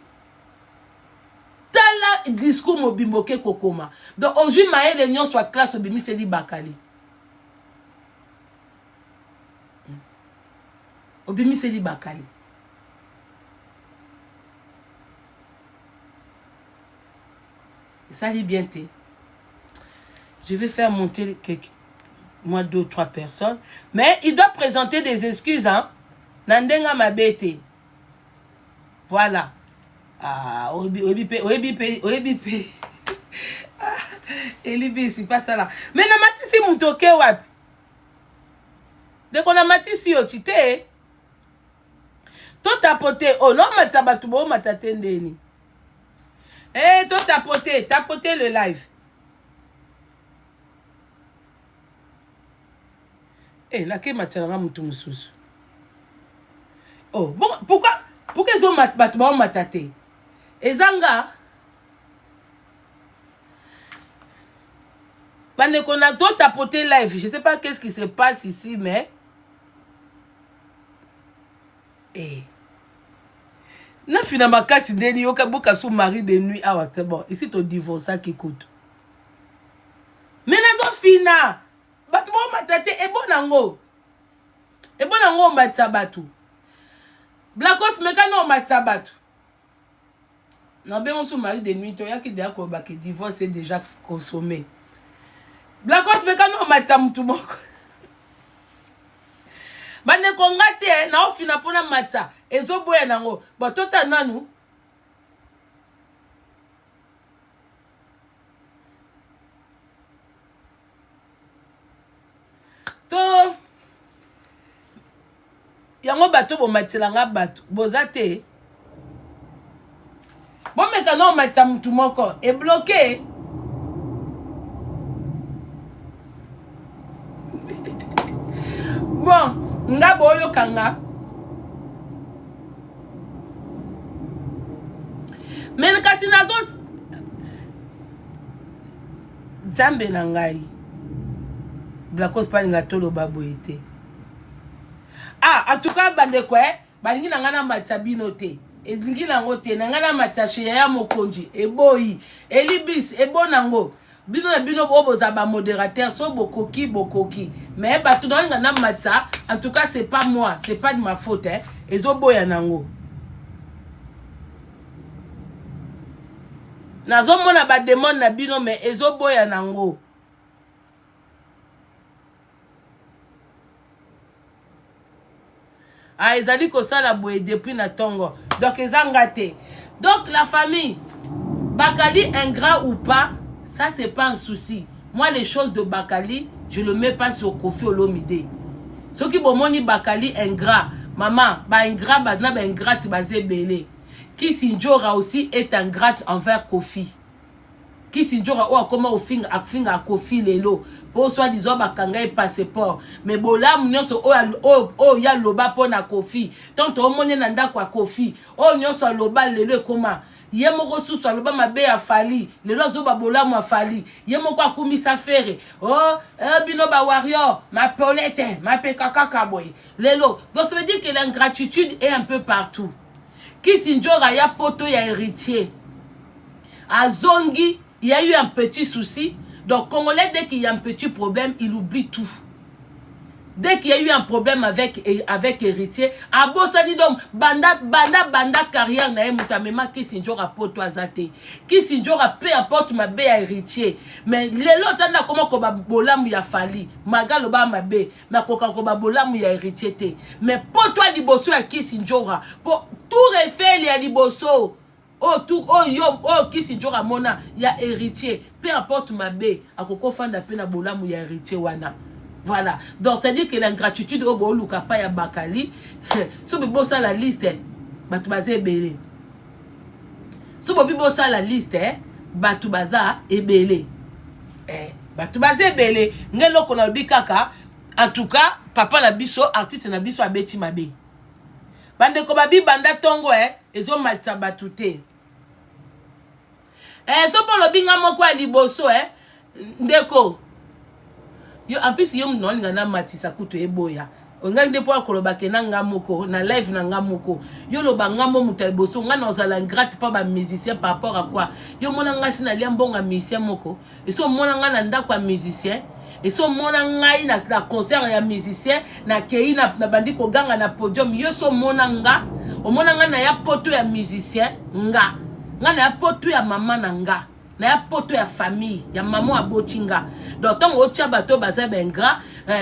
Speaker 1: Tala discours mobimboke kokoma. Donc aujourd'hui, maïe les nions soit classe obimi c'est dit Bakali. Obimi c'est dit Bakali. Et ça dit bien té. Je vais faire monter moi 2 ou 3 personnes. Mais il doit présenter des excuses, hein. Nandenga mabete. Voilà. Ah, oebipe. Elibi, c'est pas ça là. Mais na matisi mutoke wapi. Dès qu'on a matisi yo chite. To tapote. Oh non, matsabatu bo matatendeni. Eh, to tapote le live. Eh, la ke matsanga mutu mususu. Oh, bon, pourquoi ils ont matate? Et Zanga, bande qu'on a tout tapoté live. Je sais pas qu'est-ce qui se passe ici, mais na finalement kasi deni yoka boka sous mari de nuit. Ah ouais, c'est bon. Ici ton divorce ça qui coûte. Mais nazo fina. Batu bon matate e bon nango. E bon nango matsabatu. Blacos mekano matsabatu. Non, ben on sous mari de nuit, toya ki déjà ko que divorce est déjà consommé. Blacos mekano matsamutu moko. Bane ko ngate na ofina pona matsa. Ezo boya nango. Ba tota nanu. To yango bato bo matilanga bato bozate bon meka no matsa mutu moko e bloqué bon nga boyo kanga men kasi nazo zambe na ngai Blacos palinga tolo baboyete. Ah, en tout cas, bande quoi, balingi na ngana matsabino te. Ezingi nango te, na ngana matsache ya mokonji, eboyi, elibis, ebonango. Bino na bino bobo za ba modérateur, so bokoki. Mais bato na ngana matsa, en tout cas, c'est pas moi, c'est pas de ma faute, hein. Ezoboya nango. Nazo mona ba demande na bino, mais ezoboya nango. Ah, ils ont dit que ça la boue depuis na tongo. Donc ils ont gâté. Donc la famille, Bakali ingrat ou pas, ça c'est pas un souci. Moi les choses de Bakali, je le mets pas sur Kofi Olomide. Ceux qui bon moni Bakali ingrat, maman, ba ingrat, ba na ba ingrat basé belé. Qui Sinjora aussi est ingrat envers Kofi. Qui Sinjora ou comment au finger à Kofi lelo. Pour soit disant bakanga et passeport mais bola nyonso o ya loba pona Kofi tant o monye nanda kwa Kofi o nyonso loba lelo koma ye moko susu loba mabe ya fali lelo zo ba bola mo fali ye moko akumisa fere bino ba warrior ma polette ma pekaka boy lelo. Donc ça veut dire que l'ingratitude est un peu partout. Qui Sinjora ya poto ya héritier à Zongi il y a eu un petit souci. Donc, Congolais, dès qu'il y a un petit problème, il oublie tout. Dès qu'il y a eu un problème avec héritier, abosani donc banda carrière na mutamema Kisinjora poto azate. Kisinjora peu importe ma be héritier. Mais lelo tanda comment ko ba bolamu ya fali. Magalo ba mabe, na koka ko ba bolamu ya héritier te. Mais poto liboso ya Kisinjora, pour tout refaire ya liboso. Oh tout oh yo oh Kisinjora mona ya héritier. Peu importe ma be, akoko fanda pe na bolamu ya héritier wana. Voilà. Donc, c'est-à-dire que l'ingratitude au bout luka pa ya bakali. Si vous avez la liste, batubaza ebele. Si vous avez la liste, batubaza ebele. Batubaza ebele. Ngelo kona bikaka. En tout cas, papa na biso, artiste na biso abeti mabe. Bande ko babi banda tongo ezo matsa batute. So pour le binga moko ya liboso ndeko. Yo en plus yo non ngana matisa kuto eboya onga ndepo akoloba ke na ngamoko na live na ngamoko yo lo bangamo mutaliboso ngana ozala grate pa ba musicien par rapport à quoi yo mona ngasi na liambonga musicien moko et so mona ngana ndakwa musicien et so mona ngai na concert ya musicien na kei na bandi ko ganga na podium yo so mona nga o mona ngana ya poto ya musicien nga ngana ya poto ya mama na nga na ya poto ya famille ya maman abotinga donc tant otia bato baza bengra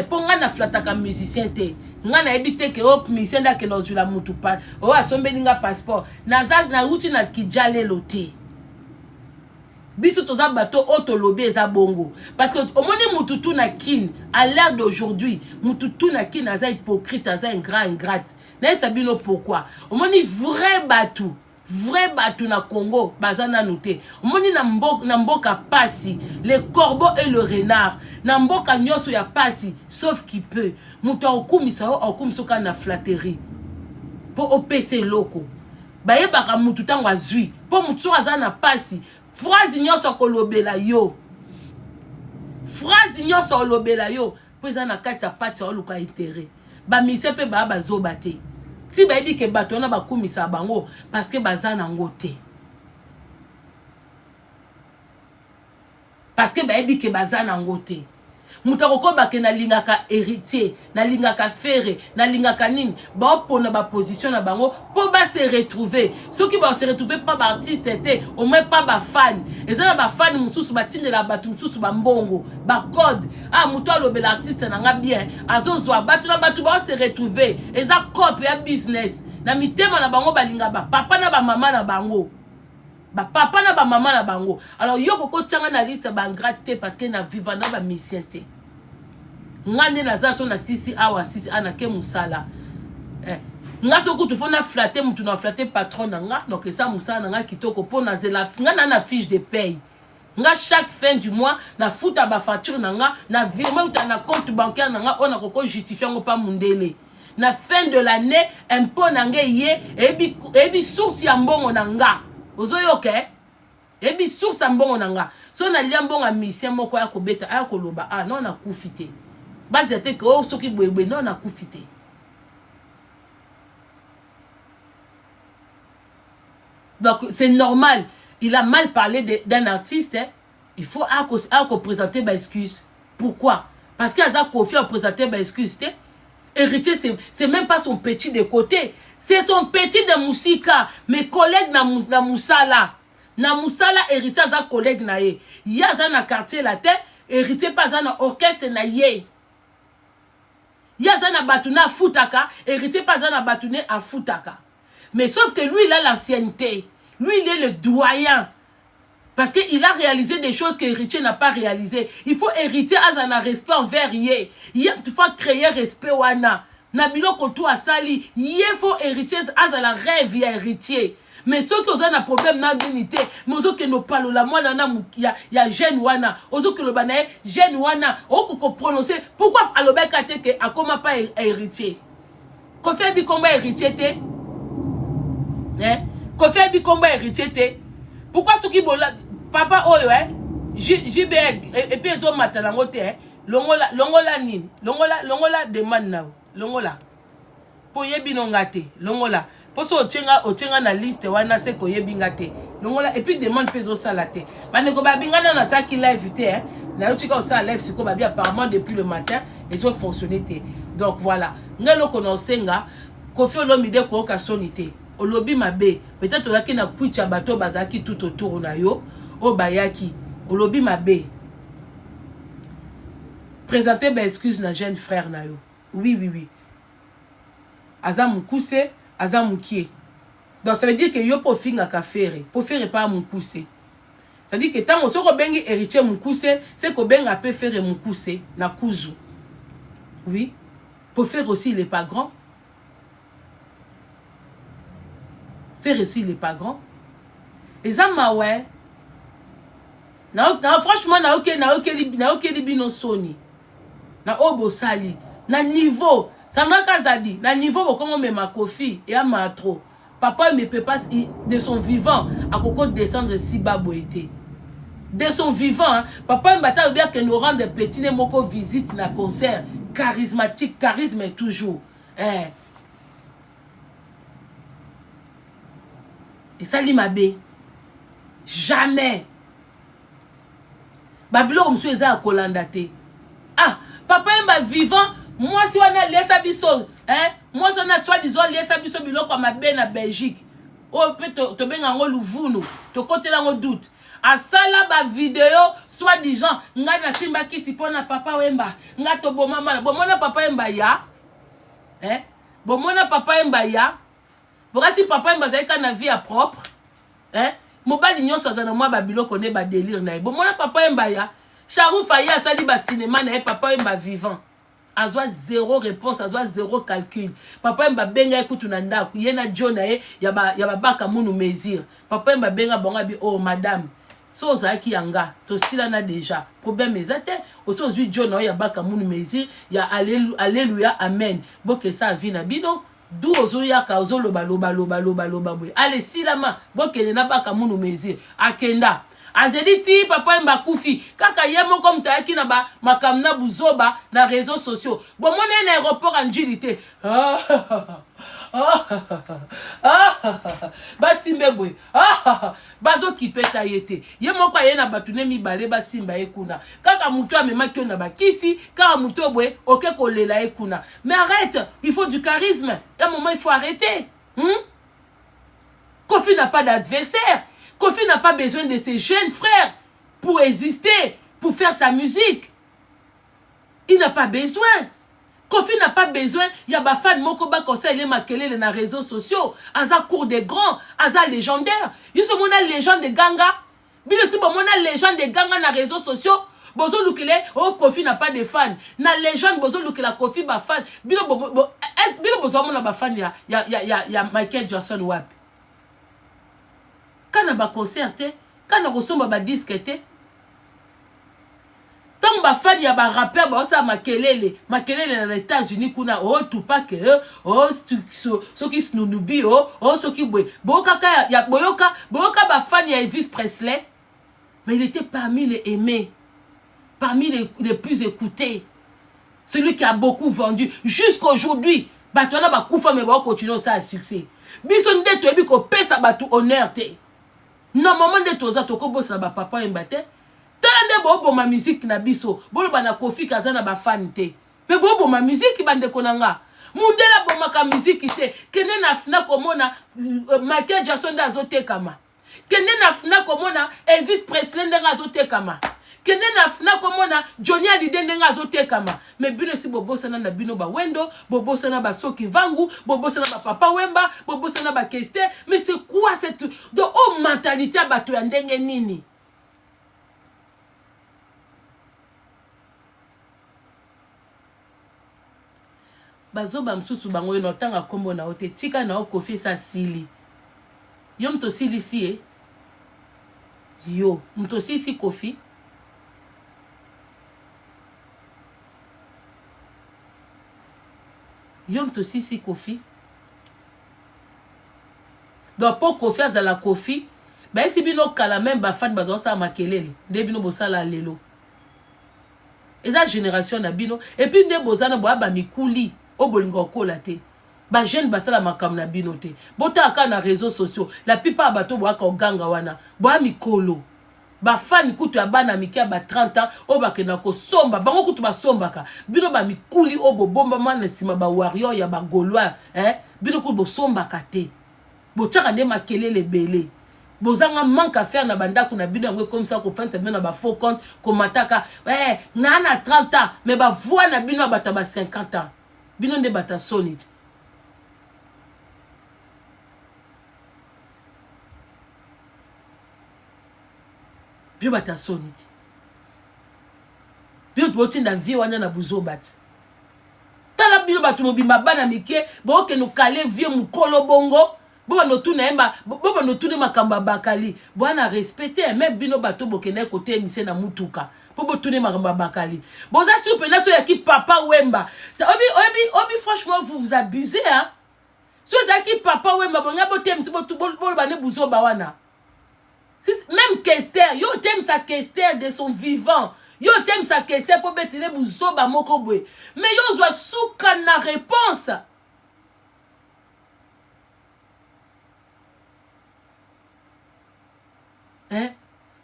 Speaker 1: po nga na flataka musicien te nga na ebite ke op musicien da ke lozula mutu pa o asombeli nga passeport na ruti na kijale lote biso toza bato otolobe eza bongo parce que au moni mututu na kin à l'ère d'aujourd'hui mututu na kin aza hypocrite aza ingrate na sabino pourquoi au moni vrai batou vrai batu na Congo bazana noté moni na mboka pasi le corbeau et le renard na mboka nyoso ya pasi sauf qui peut muto okumisa okumsoka na flatterie pour opc loko baye baka mutu tango azui po mutu azana pasi phrase nyoso kolobela yo phrase nyoso kolobela yo po ezana kati ya pati oluka intérêt ba misepe ba bazoba te. Si ba dit que bato na ba kumisa bango parce que bazana ngote. Parce que ba dit que bazana ngote. Mutakoko ba ke na lingaka héritier, na lingaka frère, na lingaka nini, ba opona ba position na bango pour ba se retrouver. Ceux qui vont se retrouver pas ba artiste était, au moins pas ba fan. Et ça ba fan mususu ba tinde la batu mususu ba mbongo, ba code. Ah muto lo bel artiste na nga bien. Azozwa batu na batu ba se retrouver. Et ça copie ya business. Na mitema na bango ba linga ba papa na ba mama na bango. Ba papa na ba maman na bango. Alors yo koko tchanga na liste ba gratte parce que na vivana ba misiente. Ngande na zaso na sisi awa sisi ana ke musala. Ngaso kutu fona flatter mutu na flatter patron na nga donc ça musala nga kitoko pona zela nga na fiche de paye. Nga chaque fin du mois na futa ba facture na nga na virement uta na compte bancaire na nga ona koko justifier ngo pa mundele. Na fin de l'année impôt na nga ye ebi source ya mbongo na nga. Ozoyoke ebi source mbongo nanga so na liambonga mission moko ya kobeta ya koloba ah non na kufite bazete ko soki bwebwe non na kufite donc c'est normal il a mal parlé d'un artiste il faut présenter ba excuse pourquoi parce qu'il a confié à présenter ba excuse héritier c'est même pas son petit de côté c'est son petit de musika mes collègues na musala héritier za collègue na ye ya za na quartier la terre héritier pas za na orchestre na ye ya za na batuna futaka héritier pas za na batune a futaka mais sauf que lui il a l'ancienneté lui il est le doyen parce que il a réalisé des choses que héritier n'a pas réalisé. Il faut héritier azana respect envers yé. Il faut créer respect wana. Nabilo koto asali, yé faut héritier azala rêve ya héritier. Mais ceux qui ont un problème na dignité, mais ceux qui no parlent la moi nana ya jeune wana, ceux qui le banaye jeune wana, o ko prononcer pourquoi alobeka teke akoma pas héritier. Ko fait bi combat héritier te? Ko fait bi combat héritier te? Pourquoi ceux qui bola papa oyo JBL et puis ils ont matala ngote longola nini longola demande na longola po yebi nongate longola poso ochenga na liste wana se ko yebi ngate longola et puis demande peso salate bane ko babingana na saki live te na yotika o sa live siko babi apparemment depuis le matin ils ont fonctionné te Donc voilà. Ngelo kono senga Koffi Olomide ko kasonité. Olobi mabe. Peut-être oyaki na kuicha bato bazaki tout autour na yo. O bayaki. Olobi mabe. Présenter mes excuses na jeune frère na yo. Oui, oui, oui. Aza mukuse, aza mukie. Donc ça veut dire que yo po finga ka faire. Po faire pas mukuse. Ça veut dire que tant on bengi héritier mukuse, c'est ko benga peut faire mukuse na kuzu. Oui. Pour faire aussi il est pas grand. Faire aussi il est pas grand. Les amants ouais. Franchement na ok libino soni. Na obo sali. Na niveau. Ça n'a qu'à zadi. Na niveau comment me ma Koffi et à ma trop. Papa me peut pas de son vivant à coco descendre si babo était. De son vivant, hein, papa m'bata bien que nous rend des petits les moko visite na concert charismatique, charisme est toujours. Eh. Et ça li mabe. Jamais. Babylone monsieur eza kolandate. Ah, papa mba vivant, moi si on a laissé biso, hein? Moi si on a soi-disant laissé biso biloko mabe na Belgique. Oh peut te benga ngo luvunu, to côté là ngo doute. A sala ba vidéo soi-disant nga na simba kisi pona papa wemba nga to bomama bomona papa wemba ya bomona papa wemba ya bokasi papa wemba zaika na vie propre mobali nyonso azana mwa ba biloko ne ba délire na bomona papa wemba ya Sharouf Faye asali ba cinéma na papa wemba vivant azwa zéro réponse azwa zéro calcul papa wemba benga ekutu na ndako yena jona ya ba baka munu mesure papa wemba benga bonga bi oh madame so ozaki yanga to sila na déjà problème ezate oso ozwi John ya baka munu mezi ya alléluia amen boke sa vie na bino du ozo yaka ozo loba boy allez silama boke na baka munu mezi akenda azedi ti papa mba kufi kaka yemo comme tayaki na ba makamna buzoba na réseaux sociaux bon mon na aéroport en njilité basimbe boy bazo kipeta yete ye moko ayena batune mibale basimba ekuna kaka mutu amemaki na bakisi kaka mutu boy oke kolela ekuna mais arrête il faut du charisme à un moment il faut arrêter Koffi n'a pas d'adversaire. Koffi n'a pas besoin de ses jeunes frères pour exister, pour faire sa musique. Il n'a pas besoin. Koffi n'a pas besoin. Il y a des fans moko ba conseil les makelele na réseaux sociaux. Aza cour des grands, aza légendaire. Ils sont mona légende de Ganga. Bino si bon mona légende de Ganga na réseaux sociaux. Bozo lukile oh Koffi n'a pas de fans. Na légende bozo lukila Koffi ba fan. Bino bozo mona ba fan ya Michael Jackson wapi. Quand on a concerté, quand on ressemble à disque, tant que fan ya ba rappeur ba ça makelele dans les États-Unis kuna oh Tupac oh so qui snunubi oh so qui boka ya boyoka ba fan ya Elvis Presley, mais il était parmi les aimés, parmi les plus écoutés, celui qui a beaucoup vendu jusqu'aujourd'hui. Batona ba kufa mais ba continuer ça à succès. Biso nde to ebi ko pesa batu honneur te. Normalement de toza to ko bossa ba papa mbate. Tande bo ma musique na biso. Bolo ba na Koffi kazana ba fan te. Me bo ma musique bande konanga. Mundela bo maka musique te. Kene na fna komona Michael Jackson da zote kama. Kene na fna komona Elvis Presley ndenga zote kama. Kene na fna komona Johnny Hallyday ndenga zote kama. Me bino si bobosa na bino ba wendo, bobosa na ba soki vangu, bobosa na ba papa wemba, bobosa na ba keste. Mais c'est quoi cette de oh mentalité bato ya ndenge nini? Bazoba msusu bango no tanga kombo na ote tika na Koffi sa sili. Yo mto sili si yo mto sisi Koffi. Yom to sisi Koffi. Donc pour Koffi à la Koffi, ben si bino kala même ba fan bazo sa makelele, de bino bosala lelo. Eza génération na bino et puis nde bozana bo ba mikuli o bolingo kolate. Ba jeune basala makam na bino te. Bota aka na réseaux sociaux, la plupart bato bo aka ganga wana, bo mikolo. ba fan kutu ya bana mike ba 30 ans o ba kena ko somba bango kutu ba sombaka bino ba mikuli o bo bomba mana sima ba warrior ya ba gaulois bino kutu bo sombaka te bo tchaka nde makelele belé bozanga manque à faire na bandako na bino yango comme ça ko fanta bino ba faux compte ko mataka na 30 ans mais ba voix na bino ba ta ba 50 ans bino nde bata solide bio bata solide bio botinda vie wana na buzo bati tala bino batu mobimba bana mike bo ke no kale vie mukolo bongo boba no tuna emba boba no tuna makamba bakali bwana respecter même bino bato bokene côté mise na mutuka bobo tuna makamba bakali boza super na so ya ki papa wemba obi franchement vous abusez hein so ya ki papa wemba bonga bote msi botu bol bane buzo bawana même Kester yo t'aime sa Kester de son vivant yo t'aime sa Kester pour betele buzo ba moko bwe mais yo zwa souka na réponse.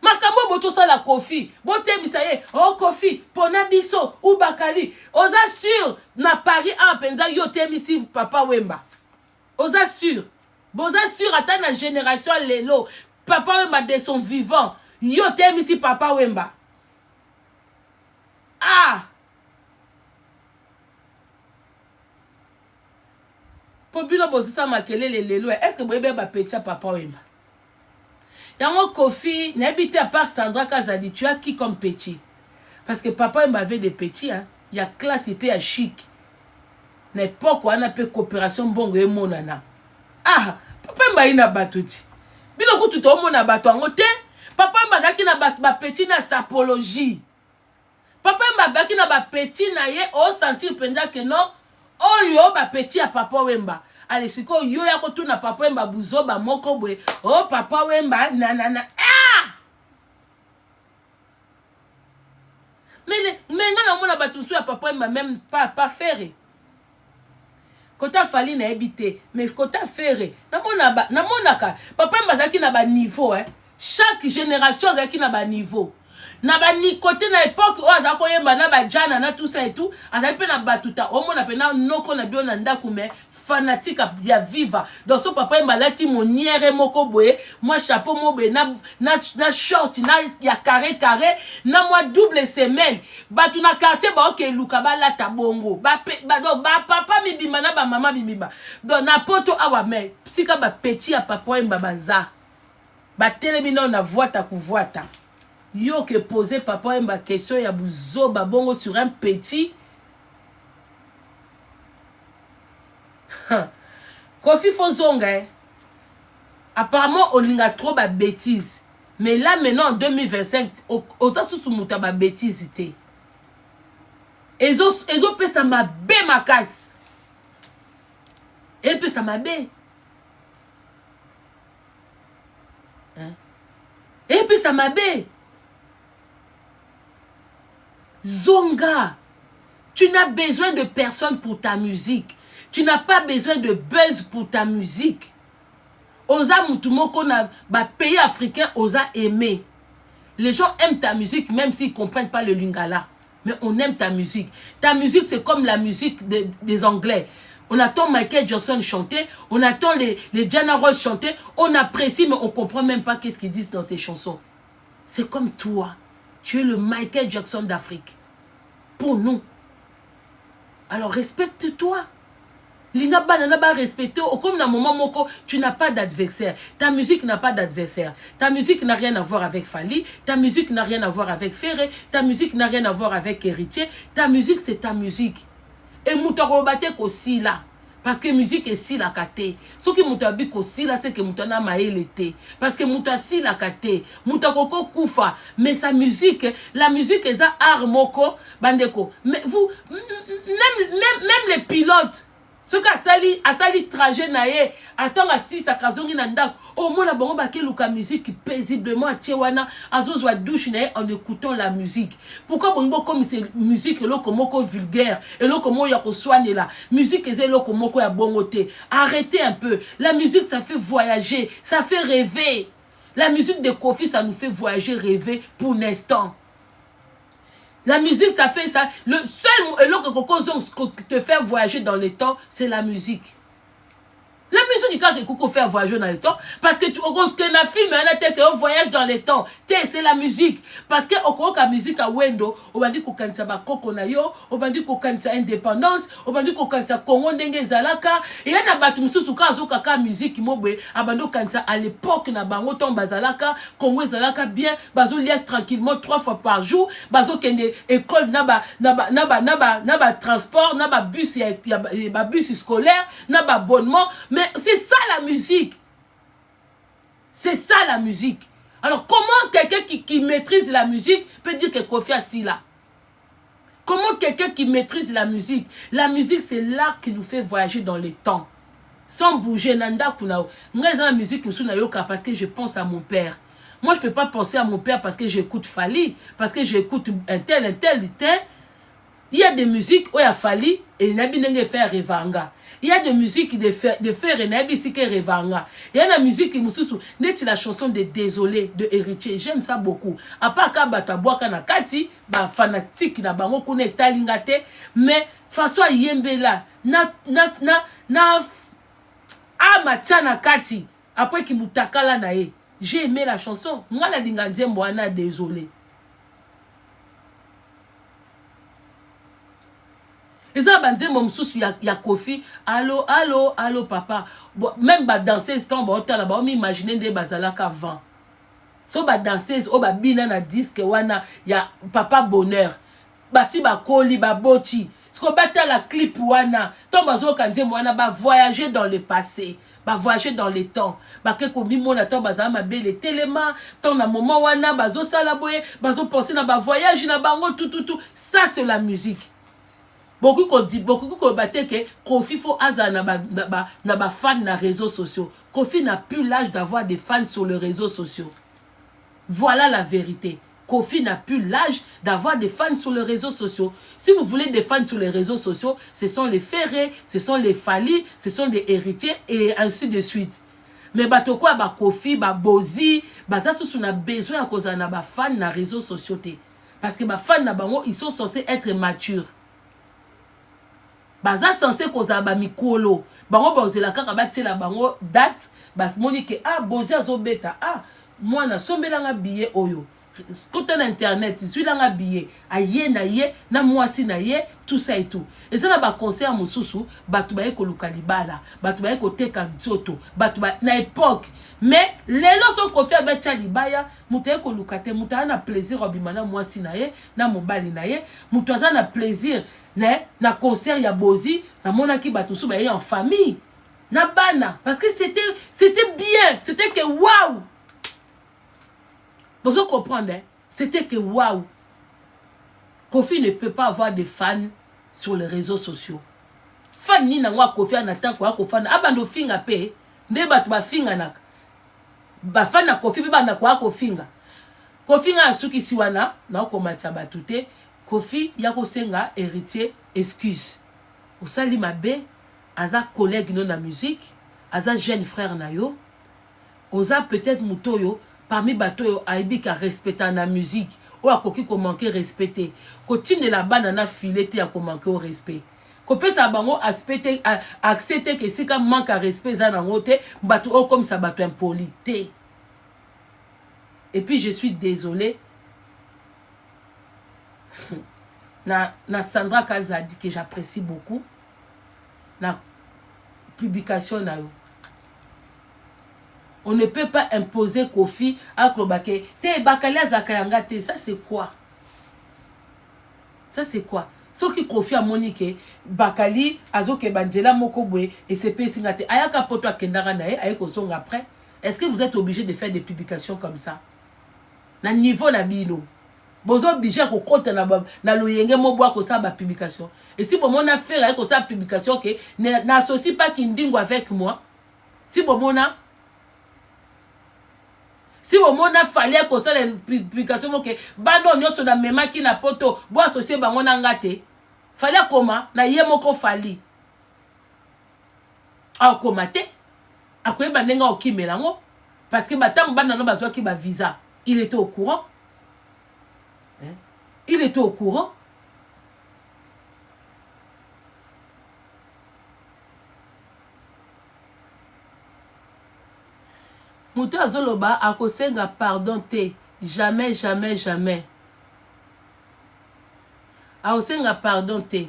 Speaker 1: Makambo boto sa la Kofi bote misaye oh Kofi pona biso ou bakali oza sûr na Paris en penza yo temisi papa wemba oza sûr boza sûr ata na génération lelo papa wemba de son vivant yo temisi papa wemba Pobilo bozisa makelele lelo est-ce que boyebe ba petia papa wemba Yango Kofi, n'habite à part Sandra Kazali, tu as qui comme petit? Parce que papa m'avait des petits, hein. Il y a classe et puis il y a chic. N'importe quoi, on a peu coopération bongo et monana. Papa m'a ina batuti. Bilo ko tout au monde a batu en côté. Papa m'a qui na bat petit na sapologie. Papa m'a baki na ba petit na ye au sentir penza que non. Oh yo ba petit à papa wemba. Allez, c'est quoi, yo ya kotu na papa wemba buzo ba moko bwe. Oh papa wemba nanana. Mais ngana mona batusu ya papa wemba même pas faire. Kota fali na habité, mais kota faire. Na mona ka papa wemba zaki na ba niveau Chaque génération zaki na ba niveau. Na ba ni côté na époque o azako yemba na ba jana na tout ça et tout, azape na batuta o mona pe na noko na bio na ndaku me fanatique ya viva donc son papa malati monière moko boye moi chapeau mo boye na short na ya carré na moi double semaine batu na quartier ba OK luka ba la tabongo ba papa mibima na ba mama mibima donc na poto awa mais sika ba petit ya papa baza ba telemina na voita ku voita yo que poser papa mba question ya buzo ba bongo sur un petit Kofi Fozonga apparemment on a trop de bêtises mais là maintenant en 2025 oza sous muta ba bêtises té ezo pe ça m'a bé ma casse et puis ça m'a bé et puis ça m'a bé Zonga tu n'as besoin de personne pour ta musique. Tu n'as pas besoin de buzz pour ta musique. Osa mutumoko na ba pays africain osa aimer. Les gens aiment ta musique même s'ils comprennent pas le lingala. Mais on aime ta musique. Ta musique c'est comme la musique des Anglais. On attend Michael Jackson chanter, on attend les Diana Ross chanter, on apprécie mais on comprend même pas qu'est-ce qu'ils disent dans ces chansons. C'est comme toi. Tu es le Michael Jackson d'Afrique. Pour nous. Alors respecte-toi. Linga banana ba respecter au comme na moment moko tu n'as pas d'adversaire. Ta musique n'a pas d'adversaire. Ta musique n'a rien à voir avec Fali, ta musique n'a rien à voir avec Ferré, ta musique n'a rien à voir avec Héritier. Ta musique c'est ta musique. Et mutaro bate ko si là parce que musique est si la kate. Ce qui mutabi ko si là c'est que mutana maelete parce que mutasi la kate, mutakoko kufa mais sa musique, la musique est ça art moko bandeko. Mais vous même les pilotes ce qu'a sali trajet naé attend à 6 à kazongi nanda au moins bon ba keluka musique paisiblement tchewana azozwa douche naé en écoutant la musique. Pourquoi bongo comme c'est musique lo komoko vulgaire et lo komo ya ko soigner la musique est lo komoko ya bongoté. Arrêtez un peu. La musique ça fait voyager, ça fait rêver. La musique de Kofi, ça nous fait voyager, rêver pour l'instant. La musique, ça fait ça. Le seul qui te fait voyager dans le temps, c'est la musique. La musique, quand tu fait voyager dans le temps, parce que tu as film, on voyage dans le temps. C'est la musique. Parce que la musique à Wendo, on va dire qu'on a un Koko Nayo, on va dire qu'on a indépendance, on va dire qu'on a Congo Ndenge Zalaka. Et il y a un bateau qui a musique à l'époque, na bango ton bazalaka, Congo Zalaka bien, bazo lire tranquillement 3 fois par jour, bazo kende école naba transport, naba bus bus scolaire, naba abonnement. Mais c'est ça la musique. C'est ça la musique. Alors comment quelqu'un qui maîtrise la musique peut dire que Kofi Asila? Comment quelqu'un qui maîtrise la musique? La musique, c'est l'art qui nous fait voyager dans le temps. Sans bouger, nanda kunao. Moi, j'ai la musique parce que je pense à mon père. Moi, je ne peux pas penser à mon père parce que j'écoute Fali, parce que j'écoute un tel. Il y a des musiques où il y a Fali et il y a des faire Revanga. Il y a des musiques de faire et Nabi Sike Revanga. Il y a la musique qui n'est la chanson de Désolé, de Héritier. J'aime ça beaucoup. À part Kabata Boaka na Kati, fanatique na bango kune talingate, mais François Yembela na Matiana Kati, après qui moutakala na ye. J'ai aimé la chanson. Moi la dinganzie mwana Désolé. Et ça, il y a Kofi, allô, papa. Bon, même danser, on m'imagine des bazalaka avant. So danser, on bina na disque, wana, il y a papa bonheur. Si koli, boti. Ce qu'on bat la clip, wana. Tant bazo kanze, wana, voyager dans le passé. Voyager dans le temps. Que komi mon attend, bazama belle téléma. Tant na moment, wana, bazo salaboye, bazo penser na voyage, na bango, tout. Ça, c'est la musique. Beaucoup qu'on battait que Kofi faut aza na fan na réseaux sociaux. Kofi n'a plus l'âge d'avoir des fans sur les réseaux sociaux. Voilà la vérité. Kofi n'a plus l'âge d'avoir des fans sur les réseaux sociaux. Si vous voulez des fans sur les réseaux sociaux, ce sont les Ferré, ce sont les Fali, ce sont des héritiers et ainsi de suite. Mais quoi Kofi, Bozi, ça on a besoin à cause de fans na réseaux sociaux. Parce que fans na bango, ils sont censés être matures. Baza censé koza ba mikolo bango bazela kaka batela bango date bas monique bozi azobeta moi na sombelanga billet oyo côté na internet zuilanga billet aye na ye na mwasi na ye tout ça et tout et ça na ba conseil mususu batu ba ekoluka libala batu ba ekoteka nzoto batu ba na époque mais lelo so ko faire betcha libaya mutu ekoluka te mutu ana plaisir obimana mwasi na ye na mobali na ye mutu azana plaisir na concert ya Bozi na monaki batusu ba en famille na bana parce que c'était bien, c'était que waouh. Vous comprenez, hein? C'était que waouh. Kofi ne peut pas avoir des fans sur les réseaux sociaux. Fan ni na ngwa Kofi anata ko fan abando finga pe nde batu ba finga naka ba fan na Kofi ba na ko finga Kofi nga asuki siwana na ko matsa batute Kofi yako senga héritier excuse. Osali mabe aza collègue non na musique, aza jeune frère na yo. Oza peut-être mutoyo parmi batoyo aibi ka respecter na musique ou akoki ko manquer respecter. Ko tine la banana filete ya ko manquer au respect. Ko pesa bango accepter que si ka manque à respect za na ngote bato o comme ça bato impoli te. Et puis je suis désolé. na Sandra Kazadi que j'apprécie beaucoup na publication na yo. On ne peut pas imposer Kofi à Kobake te bakali azakayanga te. Ça c'est quoi? Ça c'est quoi? Ce qui Kofi a monique bakali azoke bandela mokobwe et c'est pesingate ayaka poto akendara nae ayeko songa après. Est-ce que vous êtes obligé de faire des publications comme ça? Na niveau na bino bozo obligé ko kota na loyenge mobwa ko sa ba publication. Et si bon mon affaire avec sa publication que n'associe pas Kindingo avec moi. Si bon mon fallait ko sa la publication que bando nyoso na mema ki na poto bo associer bango na ngate. Fallait comment na yemoko fali. A komate akoyeba ndenga okimelango parce que batam bana no bazwa ki ba visa. Il était au courant. Hein? Il était au courant. Mutu azoloba akosenga pardon te. Jamais, jamais, jamais. Akosenga pardon te.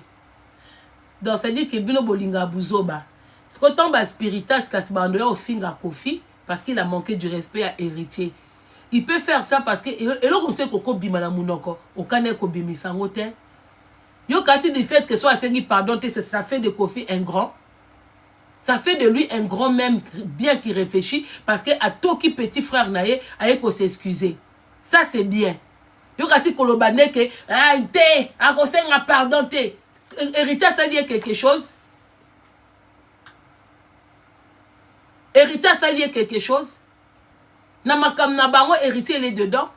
Speaker 1: Donc ça dit que bino bolinga buzoba. Ce qu'on tombe à spiritas kasbando ya ofinga kofi parce qu'il a manqué du respect à héritier. Il peut faire ça parce que et là comme c'est koko bimala munoko okane ko bimisango te. Yo kasi du fait que soit asengi pardon te ça fait de Kofi un grand. Ça fait de lui un grand même bien qui réfléchit parce que à Toki petit frère naé aye ko s'excuser. Ça c'est bien. Yo kasi kolobane que ah te akosenga pardon te. Héritier ça lié quelque chose. Héritier ça lié quelque chose. Na makam na bango héritier il est dedans.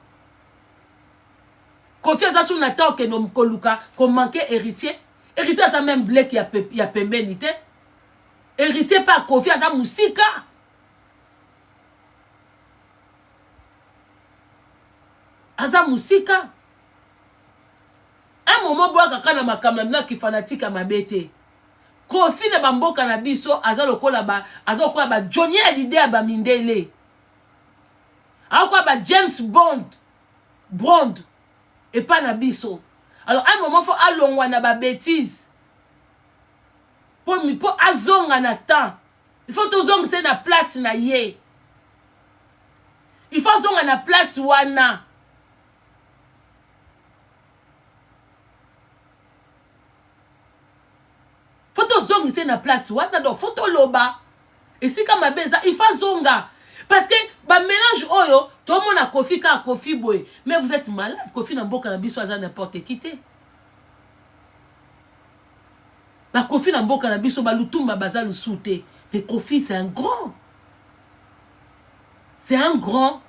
Speaker 1: Kofi azasu na ta ke no koluka ko manquer héritier. Héritier ça même blé qui a pembenité. Héritier pas Kofi aza musika. Aza musika. Un moment boa kaka na makamna na ki fanatique à mabete. Kofi na bamboka na biso aza lokola ba Johnny Hallyday ba mindele. Akwa ba James Bond et pas na biso. Alors un moment faut alongwa na ba bêtise. Pour azonga na temps. Il faut tozonga c'est na place na ye. Il faut zonga na place wana. Faut zonga c'est na place wana donc faut loba. Et si comme beza il faut zonga. Parce que ba mélange oyo tout le monde a Kofi ka Kofi boy. Mais vous êtes malade. Kofi na mboka na biso aza n'importe qui te. Ba Kofi na mboka na biso ba lutumba baza lusute. Mais Kofi c'est un grand. C'est un grand.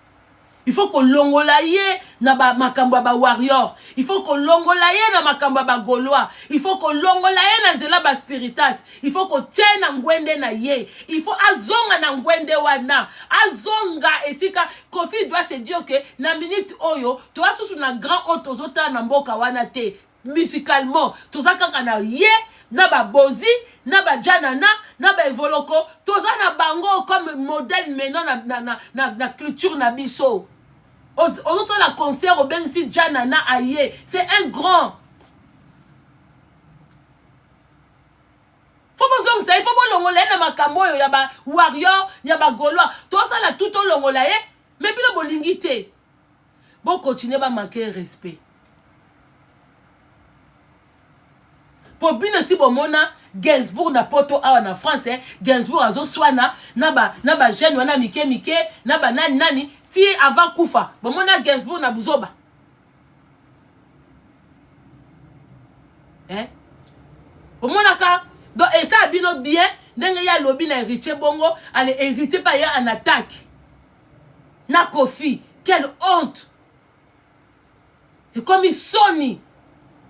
Speaker 1: Il faut qu'on longolaye na ba makamba ba warrior. Il faut qu'on longolaye na makamba ba gaulois. Il faut qu'on longolaye na nzela ba spiritas. Il faut qu'on tienne na ngwende na ye. Il faut azonga na ngwende wana. Azonga esika Kofi doit se dire que na minute oyo to asusu na grand otozota na mboka wana te. Musicalement, toza kaka na ye na ba bozi na ba janana na ba evoloko toza na bango comme modèle maintenant na culture na biso. Ozo la concert au ben si janana aye, c'est un grand. Faut besoin ça, il faut bon longolé na makambo ya ba warrior, ya ba gaulois. Tout ça la tout longolé, mais puis le bolingité. Bon continuer ba manquer respect. Pour bien si bon mona Gainsbourg na poto awa na France Gainsbourg azo swana na ba jeune wana mike na ba nani ti avant kufa bon mona Gainsbourg na buzoba bon mona ka donc et ça bino bien ndenge ya lobi na héritier bongo allez héritier pa ya en attaque na Kofi quelle honte et comme il sonne.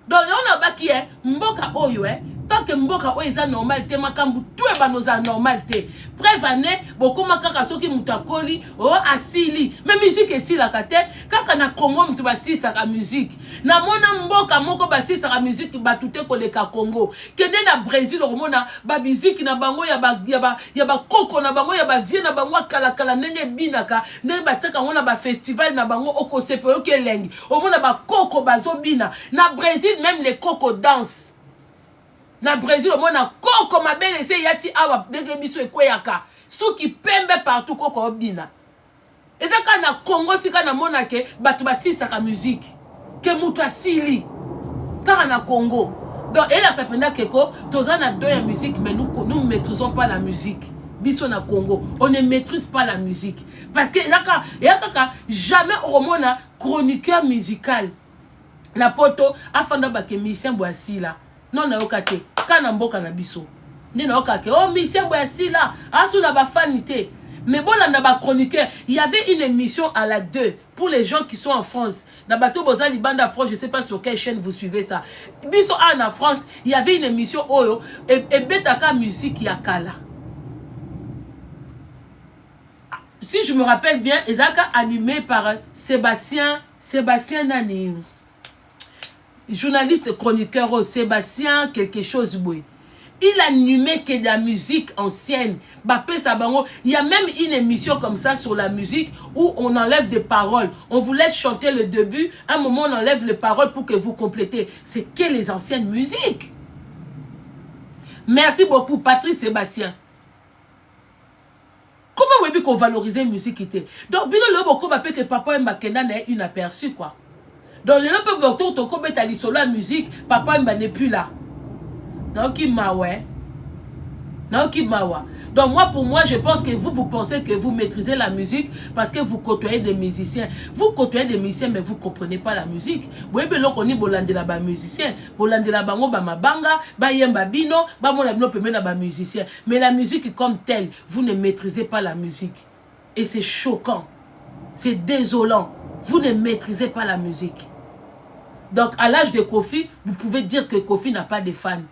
Speaker 1: Donc on a baki mboka oyo tant que mboka oyo eza normal te makambu tout e banoza normal te preuve ane beaucoup makaka soki mutakoli o asili mais musique esila kate kaka na Congo mutu basisa ka musique na mona mboka moko basisa ka musique batute koleka Congo kende na Brésil omona ba musique na bango ya ba koko na bango ya ba vie na bango kala ndenge binaka ndenge bataka ngona ba festival na bango okosepe okelengi omona ba koko bazobina na Brésil même les coco dansent. Na Brésil, on a coco ma belle essaye yati awa denge biso ekweyaka. Sou ki pembe partout coco obina. Et ça quand na Congo si quand na monake batu basisa ka musique. Que mutu asili. Car na Congo. Donc et là ça penda keko toza na deux ya musique mais nous ne maîtrisons pas la musique. Biso na Congo, on ne maîtrise pas la musique parce que yaka jamais au mona chroniqueur musical. La poto afanda ba ke musicien boasila non na okate kana mboka na biso ni na okake oh musicien boasila asu na ba fanité mais bon na ba chroniqueur il y avait une émission à la 2 pour les gens qui sont en France na bato bozali banda France je sais pas sur quelle chaîne vous suivez ça biso en France il y avait une émission oyo et betaka musique ya kala si je me rappelle bien, Ezaka animé par Sébastien Nani, journaliste chroniqueur, Sébastien quelque chose, oui. Il animait que de la musique ancienne. Il y a même une émission comme ça sur la musique où on enlève des paroles. On vous laisse chanter le début. À un moment, on enlève les paroles pour que vous complétez. C'est que les anciennes musiques. Merci beaucoup, Patrice Sébastien. Comment vous qu'on valorise la musique? Donc, bien le beaucoup m'appelle que papa et Makena n'est une aperçu, quoi. Donc, le peu beaucoup ton combat à la musique, papa n'est plus là. Donc, il m'a ouais. Donc, pour moi, je pense que vous pensez que vous maîtrisez la musique parce que vous côtoyez des musiciens. Vous côtoyez des musiciens, mais vous ne comprenez pas la musique. Vous voyez, là, on est bolande là-bas musicien. Bolande là-bas, mabanga, yemba bino, musicien. Mais la musique comme telle, vous ne maîtrisez pas la musique. Et c'est choquant. C'est désolant. Vous ne maîtrisez pas la musique. Donc, à l'âge de Kofi, vous pouvez dire que Kofi n'a pas de fans.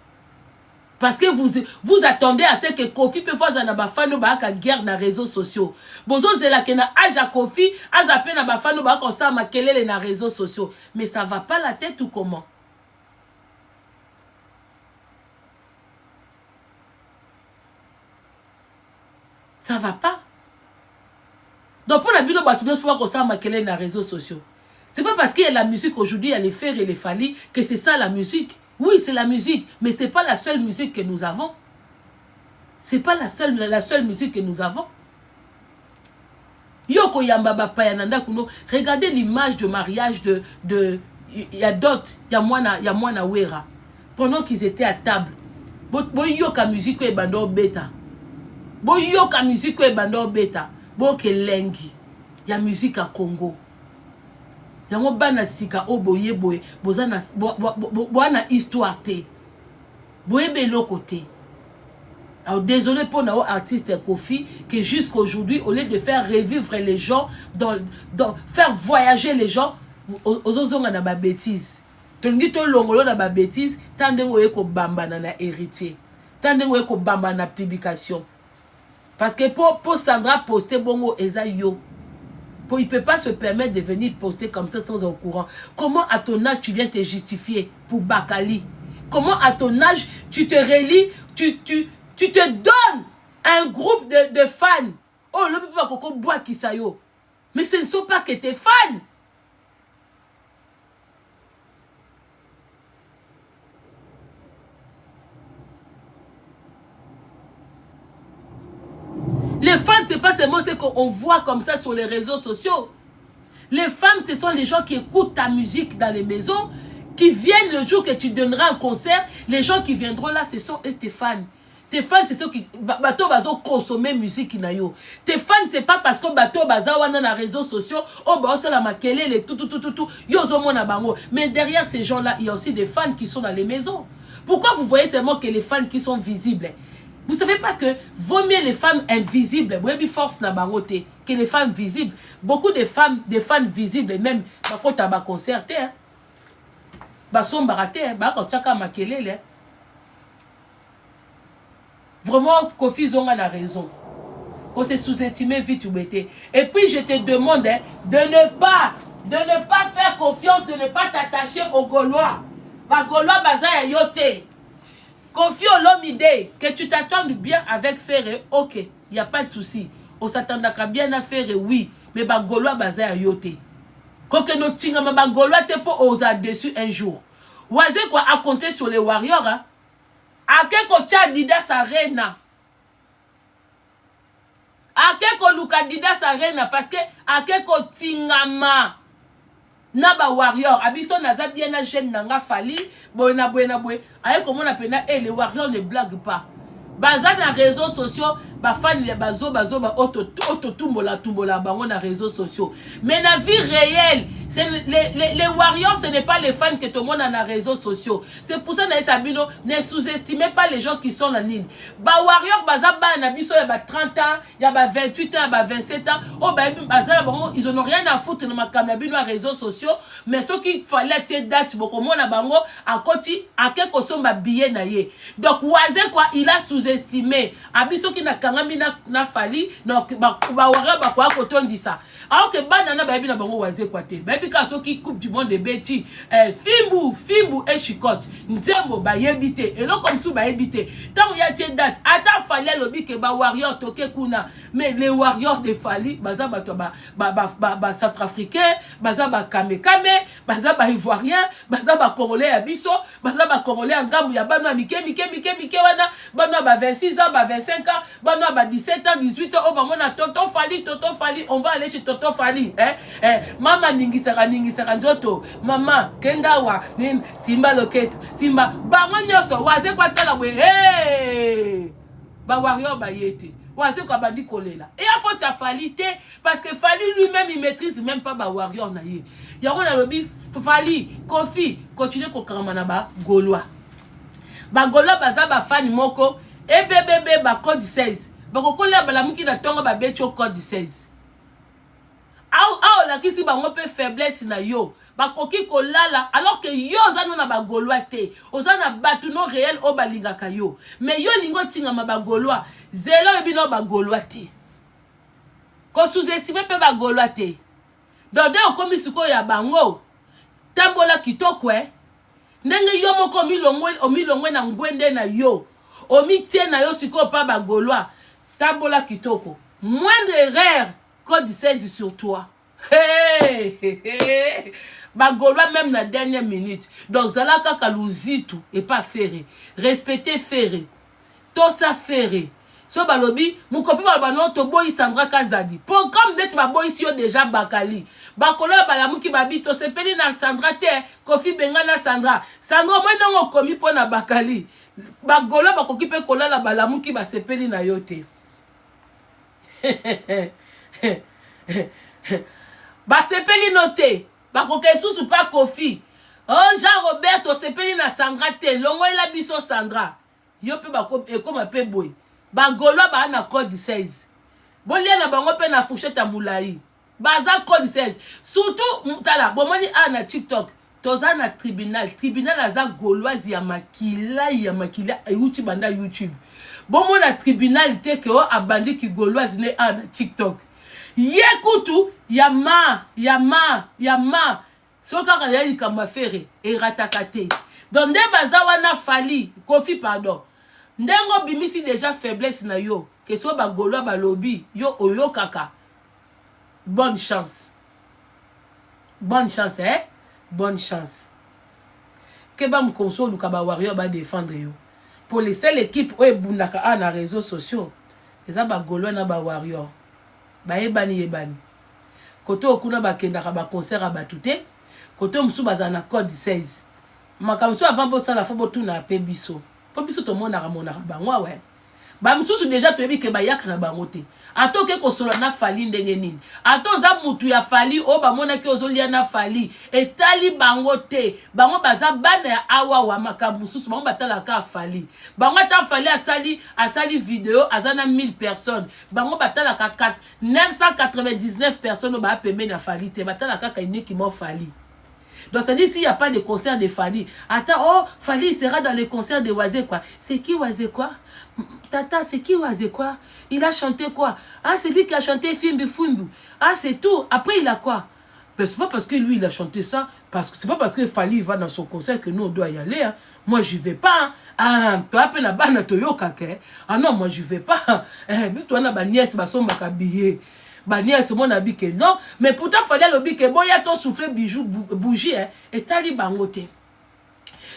Speaker 1: Parce que vous attendez à ce que Kofi peut faire un fan ou guerre dans les réseaux sociaux. Bozo zela que na âge à Kofi, az appel na fan ou comme ça ma kelele na réseaux sociaux. Mais ça va pas la tête ou comment? Ça va pas. Donc pour la bino batunos faut comme ça ma kelele na réseaux sociaux. C'est pas parce qu'il y a la musique aujourd'hui, il y a les fers et les falis que c'est ça la musique. Oui, c'est la musique, mais ce n'est pas la seule musique que nous avons. Ce n'est pas la seule musique que nous avons. Yoko Yambaba Payananda Kuno, regardez l'image de mariage de il y a d'autres, il y a Mwana Wera. Pendant qu'ils étaient à table. Boyoka musique et bando beta. Boyoka musique et bando beta. Boke lengi. Il y a musique à Congo. Yango bana sika o boye boye bozana boana histoire te boye belo côté. Alors désolé pour nos artistes Kofi que jusqu'aujourd'hui au lieu de faire revivre les gens faire voyager les gens aux ozonga na ba bêtise tongi to longolo na ba bêtise tande ngoye ko bamba na héritier tande ngoye ko bamba na publication parce que pour Sandra poster bongo eza yo. Il ne peut pas se permettre de venir poster comme ça sans au courant. Comment à ton âge tu viens te justifier pour Bakali? Comment à ton âge tu te relis, tu te donnes un groupe de fans? Oh, le peuple va boire qui ça yo. Mais ce ne sont pas que tes fans. Les fans, c'est pas seulement ce qu'on voit comme ça sur les réseaux sociaux. Les fans, ce sont les gens qui écoutent ta musique dans les maisons, qui viennent le jour que tu donneras un concert. Les gens qui viendront là, ce sont eux tes fans. Tes fans, c'est ceux qui consomment musique. Tes fans, c'est pas parce que bateau bazawa dans les réseaux sociaux, oh bah ça la makelele tout mais derrière ces gens-là, il y a aussi des fans qui sont dans les maisons. Pourquoi vous voyez seulement que les fans qui sont visibles? Vous ne savez pas que vaut mieux les femmes invisibles, force na bangote, que les femmes visibles. Beaucoup de fans visibles, et même quand tu as concerté, sont baratés, vraiment, Kofi Zonga a raison. Qu'on s'est sous-estimé vite ou bêté. Et puis je te demande de ne pas faire confiance, de ne pas t'attacher aux Gaulois. Les Gaulois, baza yote. Kofi Olomide, que tu t'attendes bien avec Ferré, ok, il n'y a pas de souci. On s'attendra bien à Ferré, oui, mais les Gaulois baza à yote. Quand nous tingons les Gaulois, tu peux oser dessus un jour. Oisez quoi à compter sur les warriors, hein? À quel côté Didas Arena? À quel côté Didas Arena? Parce que à quel côté Tingama? Naba warrior, abiso naza bien na jeune nanga fali, boena. Aye comment on appelle les warriors ne blaguent pas. Baza na réseaux sociaux, ba fan les bazo ba auto tumbola bango na réseaux sociaux. Mais na vie réelle, Les warriors, ce n'est pas les fans que tout le monde a dans les réseaux sociaux. C'est pour ça que Sabino, ne sous-estimez pas les gens qui sont en ligne. Bah warriors, il y a 30 ans, il y a 28 ans, il y a 27 ans. Oh, ils n'ont rien à foutre dans les réseaux sociaux. Mais ce qu'il fallait, c'est date, à côté, à quelque chose, billet naïe. Donc, Oisé, quoi, il a sous-estimé. Abisso qui n'a qu'un n'a fallu, donc, warrior, quoi, quand on dit ça. Alors que banana baby na bango waze kwate baby ka soki coupe du monde de beti fimbu et chicote nzembo ba yebite et non comme tout ba yebite tant y a tie date ata fallait lobby que ba warrior toke kuna mais les warriors de Fali baza ba ba centrafricain baza ba kame baza ba ivoirien baza ba congolais ya biso baza ba congolais ngambu ya bana mike wana bana ba 26 ans ba 25 ans bana ba 17 ans 18 ans o ba mona tonton Fali on va aller chez Toto Fali, mama ningisaka nzoto, mama kengawa, nin simba loketo, simba ba nyoso waze kwa tala we ba warrior ba yete. Waze kwa bandi kolela. Et il faut ta Fali te parce que Fali lui-même il maîtrise même pas ba warrior na ye. Yango na lobi Fali, Kofi, continue ko karamana ba Gaulois. Ba Gaulois baza ba fan moko et bébé ba code 16. Ba kokola ba lamuki na tonga ba becho code 16. La kisi ba ngope faiblesse na yo ba koki kolala alors que yo zano na ba Gaulois te ozana batu no réel o balingaka yo mais yo lingo tinga ma ba Gaulois zelo ebino ba Gaulois te ko sous-estimer pe ba Gaulois te dode okomi siko ya bango tambola kitoko ndenge yo moko omilongwe na ngwende na yo omitie na yo siko pa ba Gaulois tambola kitoko moindre erreur code 16 sur toi. Ba Gaulois même la dernière minute. Donc zalaka kaluzitu et pas ferré. Respecter ferré. Tosa ferré. So balobi mon copain ba non to boy Sandra Kazadi. Pour comme d'être ba boy si yo déjà bakali. Ba kola ba la muki babi to se peli na Sandra te Kofi Bengana Sandra. Sandra moi non komi po na bakali. Ba Gaulois ba koki pe kola la ba la muki ba se peli na yote. Ba sepeli noté ba koke sous pas Kofi oh Jean Roberto sepeli na Sandra te longo ila biso Sandra yo pe ba ko e comme pe boy ba Gaulois ba na code 16 bolia na bango pe na fourchette moulai baza code 16 surtout mutala bomoni na TikTok toza na tribunal aza Gaulois ya makila euti banda YouTube bomona tribunal te ke o abandi ki Gaulois ne na TikTok yekutu yama soka ka yali kama fere e ratakate donc nde baza wana Fali Kofi pardon ndengo bimisi déjà faiblesse na yo que so ba Gaulois ba lobby yo oyo kaka bonne chance bonne chance que ba mkonsolo ka ba warrior ba défendre yo pour les seules équipes o ebundaka na réseaux sociaux eza ba Gaulois na ba warrior ba yebani koto okuna ba kendaka ba concert a batute koto musu baza na code 16 makamso avant bo sala fo botuna pe biso po biso to mona bango ba mususu déjà to yebi ke ba yaka na bango te ato ke ko solo na Fali ndenge nini ato za mutu ya Fali o ba mona ke ozolia na Fali etali bango te bango baza bana ya awa wa makambo mususu bango batala ka Fali bango ta Fali asali vidéo azana 1000 personnes bango batala ka 999 personnes ba pembe na Fali te batala ka iniki mo Fali. Donc ça dit s'il n'y a pas de concert de Fali. Attends, oh, Fali sera dans les concerts de Oisé quoi. C'est qui Oisé quoi? Tata, c'est qui Oisé quoi? Il a chanté quoi? Ah, c'est lui qui a chanté Fimbu Fumbu. Ah, c'est tout. Après, il a quoi? Ben, c'est pas parce que lui, il a chanté ça. C'est pas parce que Fali va dans son concert que nous, on doit y aller. Hein. Moi, je vais pas. Hein. Ah, toi, à peine la banne, ah non, moi, je vais pas. Dis toi, na ba nièce, ba son makabillé. Bania ce mon habit que non mais pourtant fallait le que bon y a ton souffler bijou bougie et tali bangote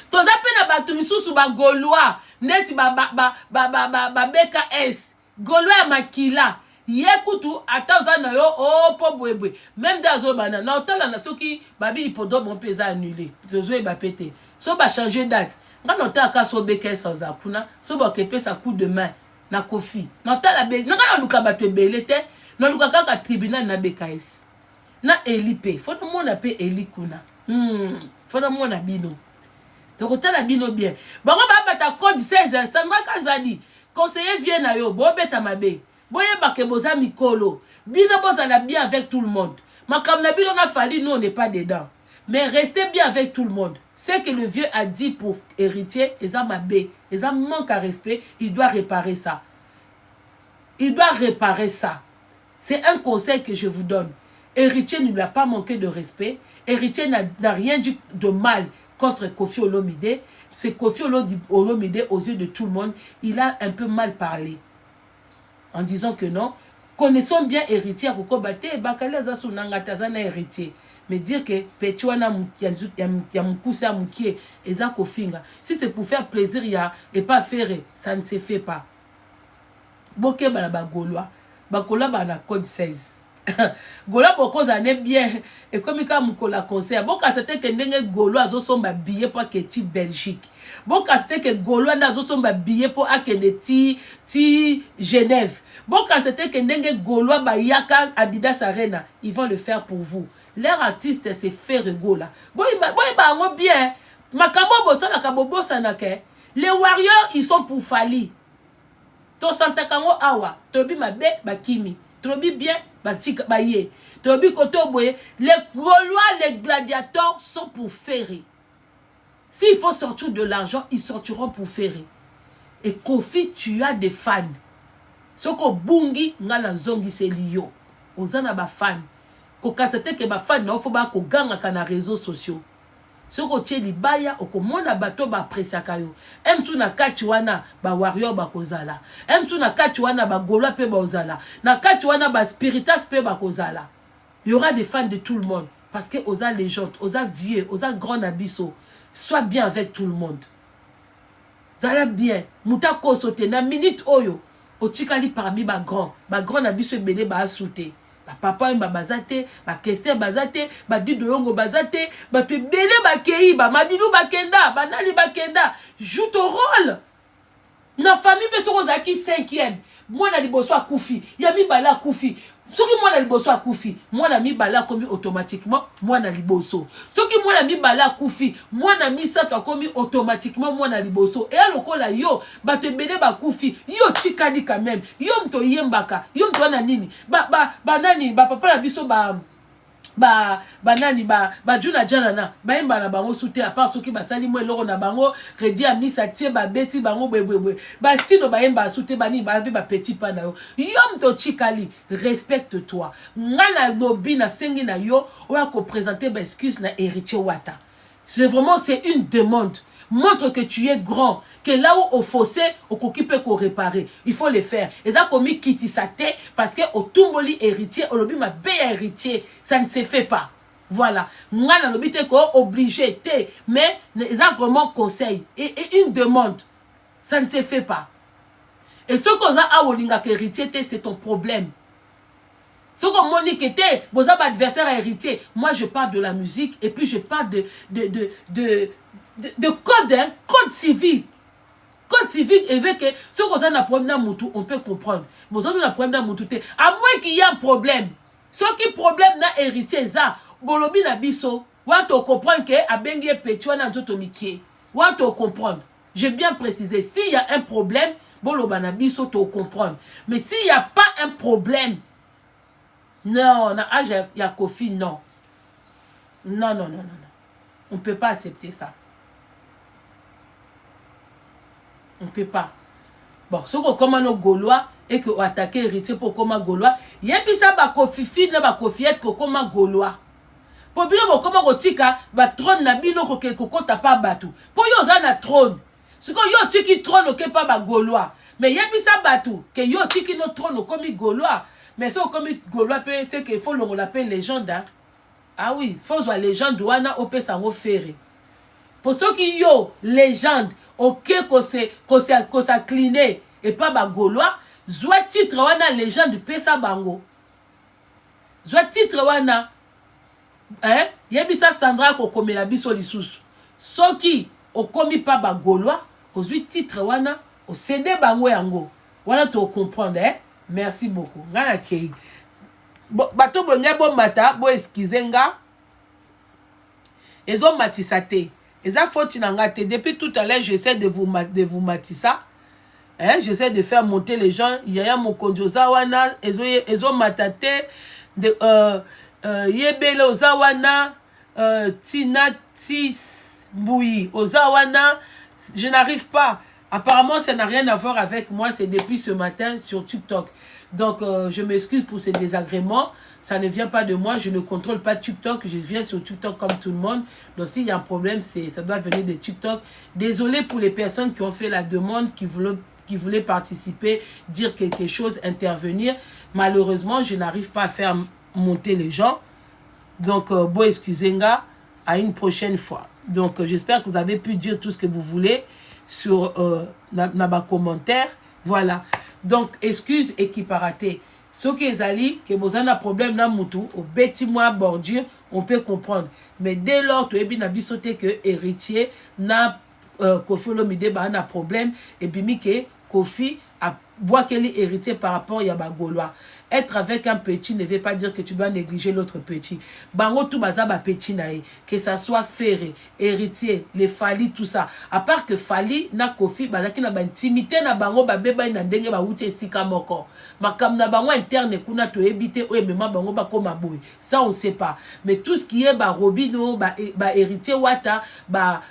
Speaker 1: to zapena batu misusu ba Gaulois neti ba BKS Gaulois makila yekutu ataza na yo oh po bwebwe même dans bana na otala na soki babi ipodo bon pesa annulé zozo e ba pété so ba changer date ngana otaka so BKS sans akuna so ba kepe sa coup de main na Kofi na otala be ngana luka batu belete non le kaka tribunal na BKS na Elipe faut mona pe elikuna fona mona bino tokotala bino bien bango babata code 16 Sandra Kazadi conseiller vient na yo bobeta mabe boyeba ke boza mikolo bino bozala bien avec tout le monde makam na bino na fali nous on n'est pas dedans mais restez bien avec tout le monde. Ce que le vieux a dit pour héritier eza mabe eza manque à respect, il doit réparer ça. Il doit réparer ça. C'est un conseil que je vous donne. Héritier ne lui a pas manqué de respect. Héritier n'a rien dit de mal contre Kofi Olomide. C'est Kofi Olomide aux yeux de tout le monde. Il a un peu mal parlé. En disant que non. Connaissons bien héritier. Héritier. Mais dire que si c'est pour faire plaisir et pas faire, ça ne se fait pas. Boke ba Gaulois. Bakola ba na code 16. Gola boko zane bien et comme ka mukola conseil boka c'était que ndenge Gaulois zo somba billet pour que ti Belgique. Boka c'était que Gaulois na zo somba billet pour akende ti Genève. Boka c'était que ndenge Gaulois ba yaka Adidas Arena, ils vont le faire pour vous. Leur artiste c'est faire rigola. Boy ba ngo bien. Makambo bosana ka bobosana ke. Les warriors ils sont pour Fali. To santa kango awa, tobi mabe bakimi, tobi bien basika baye, tobi koto boye, les Gaulois, les gladiateurs sont pour ferrer. S'il faut sortir de l'argent, ils sortiront pour ferrer. Et Kofi, tu as des fans. Soko bungi ngana zongi selio. Ozana ba fan. Ko kasete ke ba fan na ofo ba ko ganga kana réseaux sociaux. Soko tie libaya okomona bato ba apresiaka yo. Emtu na kati wana ba warrior ba kozala. Emtu na kati wana ba Gaulois pe ba ozala. Na kati wana ba spiritas pe ba kozala. Il y aura des fans de tout le monde parce que oza légende, oza vieux, oza grand abisso. Sois bien avec tout le monde. Zala bien. Muta kosote na minute oyo. Otikali parmi ba grand abisso ebele ba asouté. Papa mba bazate, ba kester bazate, ba dido yongo bazate, ba pe bele ba kei, ba madinou ba kenda, ba nali ba kenda. Joue ton rôle. Na famille beso kozaki 5e. Moi na liboso akufi, ya mi bala akufi. Soki moi na liboso akufi, moi na mi bala komi automatiquement, moi na liboso. Soki moi na mi bala akufi, moi na mi sato komi automatiquement, moi na liboso. Et lokola yo, ba te bele ba kufi, yo chikadi quand même. Yo mto yembaka, yo mto na nini? Nani, ba papa na biso nani juna jana na ba yemba na bango soute à part soki ba sali mo eloko na bango redi a misa tie ba beti bango bwe ba stino ba yemba soute bani ba petit pa na yo yom to chikali respecte-toi ngana lobi na sengi na yo oya ko présenter ba excuse na héritier wata c'est une demande. Montre que tu es grand, que là où au fossé, au coquipé qu'on réparer, il faut le faire. Et ça comme quitte sa tête parce que au tumboli héritier, au lobby ma bé héritier, ça ne se fait pas. Voilà. Moi na lobby te ko obligé te, mais ça vraiment conseil et une demande. Ça ne se fait pas. Et ce qu'on a à olinga héritier te, c'est ton problème. Ce qu'on monique était, vos adversaires héritiers. Moi je parle de la musique et puis je parle de code, hein, code civil. Code civil, et que ce qu'on a un problème dans on peut comprendre. Mais on a un problème dans à moins qu'il y ait un problème. Ce qui problème na héritier, ça, bolobi na biso, ou à te comprendre que a bengi pétua na zotomiki. Ou à te comprendre. J'ai bien précisé, s'il y a un problème, boloba na biso te comprendre. Mais s'il n'y a pas un problème, non, na âge ya Kofi, non. Non. On ne peut pas accepter ça. On ne peut pas. Bon, ce qu'on commande aux Gaulois et que attaquer héritier pour comment Gaulois, il y a puis ça ba kofifi na ba kofiette ko comment Gaulois. Pour bien bon comment rotika ba trône na bino ko ke ko ta pas batu. Pour yo za na trône. Ce que yo tiki trône o ke pas ba Gaulois. Mais il y a puis ça batu que yo tiki no trône comme Gaulois. Mais ça comme Gaulois c'est qu'il faut on l'appelle légende. Hein? Ah oui, faut voir légende douana au pe sango ferré. Pour ceux qui yo légende ok qu'on s'incline et pas ba Gaulois, soit titre wana légende pesa bango. Soit titre wana hein, yebisa Sandra ko komela biso lisusu. Soki okomi pas ba Gaulois, ozui titre wana o cédé bango yango. Wana to comprendre hein. Merci beaucoup. Ngana kei. Bato bonga bon mata, bo excuser nga. Ils ont matissé. Ils ont faute n'angate. Depuis tout à l'heure, j'essaie de vous matisser. Hein? J'essaie de faire monter les gens. Il y a mon konjozawana. Ils ont matate. Yebele ozawana. Tinatis Mbouyi ozawana. Je n'arrive pas. Apparemment, ça n'a rien à voir avec moi. C'est depuis ce matin sur TikTok. Donc, je m'excuse pour ces désagréments. Ça ne vient pas de moi. Je ne contrôle pas TikTok. Je viens sur TikTok comme tout le monde. Donc, s'il y a un problème, ça doit venir de TikTok. Désolé pour les personnes qui ont fait la demande, qui voulaient participer, dire quelque chose, intervenir. Malheureusement, je n'arrive pas à faire monter les gens. Donc, bon, excusez-moi. À une prochaine fois. Donc, j'espère que vous avez pu dire tout ce que vous voulez sur dans commentaire. Voilà. Donc, excuse et qui paraté. Ce qui est allé, que vous avez un problème dans moutou, au bâtiment bordure, on peut comprendre. Mais dès lors, tu es bien abisoté que héritier n'a Kofi Olomide ba un problème et puis que Kofi a bois qu'elle est héritier par rapport à Yabagolois. Être avec un petit ne veut pas dire que tu dois négliger l'autre petit. Bango tout bazaba petit nae, que ça soit Ferré, héritier, les Fali, tout ça. À part que Fali na Kofi bazaki na ba intimité na bango ba beba na ndenge ba uti esika moko. Makam na bango interne kuna to ebité o emema bango ba koma boy. Ça on sait pas. Mais tout ce qui est ba Robino, ba héritier Wata, ba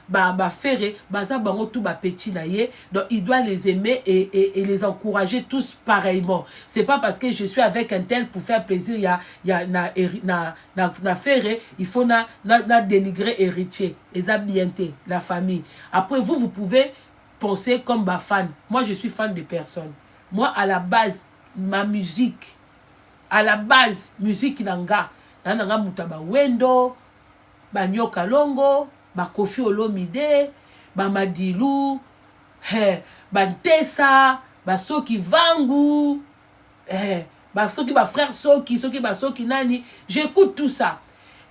Speaker 1: Ferré, baza bango tout ba petit nae. Donc il doit les aimer et les encourager tous pareillement. C'est pas parce que je suis avec un tel pour faire plaisir, il y a na Ferré, il faut na dénigrer héritier, les habientés, la famille. Après vous pouvez penser comme ma fan. Moi je suis fan de personne. Moi à la base ma musique, musique nanga mutaba wendo, ba Nyoka Longo, ba Kofi Olomide, ba Madilu, ba Ntesa, ba Soki Vangu, Soki ba frère Soki ba Soki nani, j'écoute tout ça.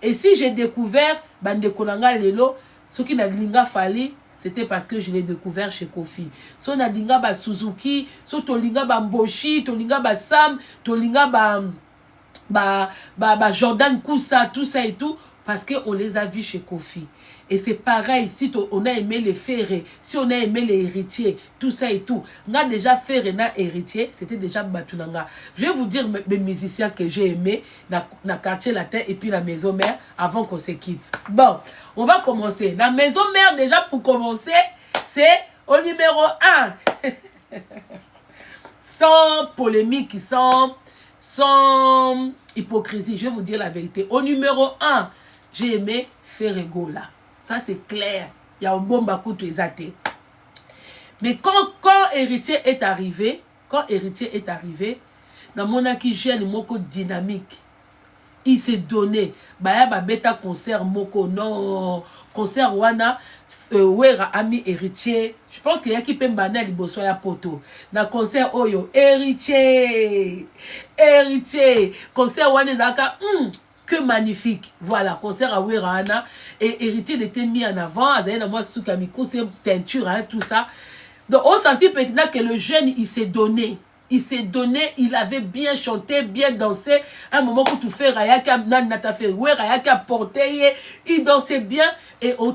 Speaker 1: Et si j'ai découvert bande konanga lelo, Soki na linga Fali, c'était parce que je l'ai découvert chez Kofi. So na linga ba Suzuki, so to linga ba Mboshi, to linga ba Sam, to linga ba Jordan Koussa, tout ça et tout, parce qu'on les a vus chez Kofi. Et c'est pareil, si on a aimé les Ferré, si on a aimé les héritiers, tout ça et tout. On a déjà Ferré, na héritier, c'était déjà Batunanga. Je vais vous dire mes musiciens que j'ai aimés, na quartier latin et puis la maison mère, avant qu'on se quitte. Bon, on va commencer. La maison mère, déjà pour commencer, c'est au numéro 1. Sans polémique, sans hypocrisie, je vais vous dire la vérité. Au numéro 1, j'ai aimé Ferré Gola. Ça, c'est clair. Il y a un bon bakout exaté. Mais quand héritier est arrivé, dans mon akigène, moko dynamique, il s'est donné. Baya ba beta concert moko, non, concert wana, wera ami héritier. Je pense qu'il y a qui peut m'baner liboso ya poto. Dans concert oyo, héritier. Concert wana zaka, que magnifique. Voilà, concert à Werana. Et héritier était mis en avant. Azaïna moi Soukamiko, c'est teinture, hein, tout ça. Donc, on sentit maintenant que le jeune, il s'est donné. Il avait bien chanté, bien dansé. Un moment où tu fais Rayaka, Nata fait Rayaka porté, il dansait bien. Et au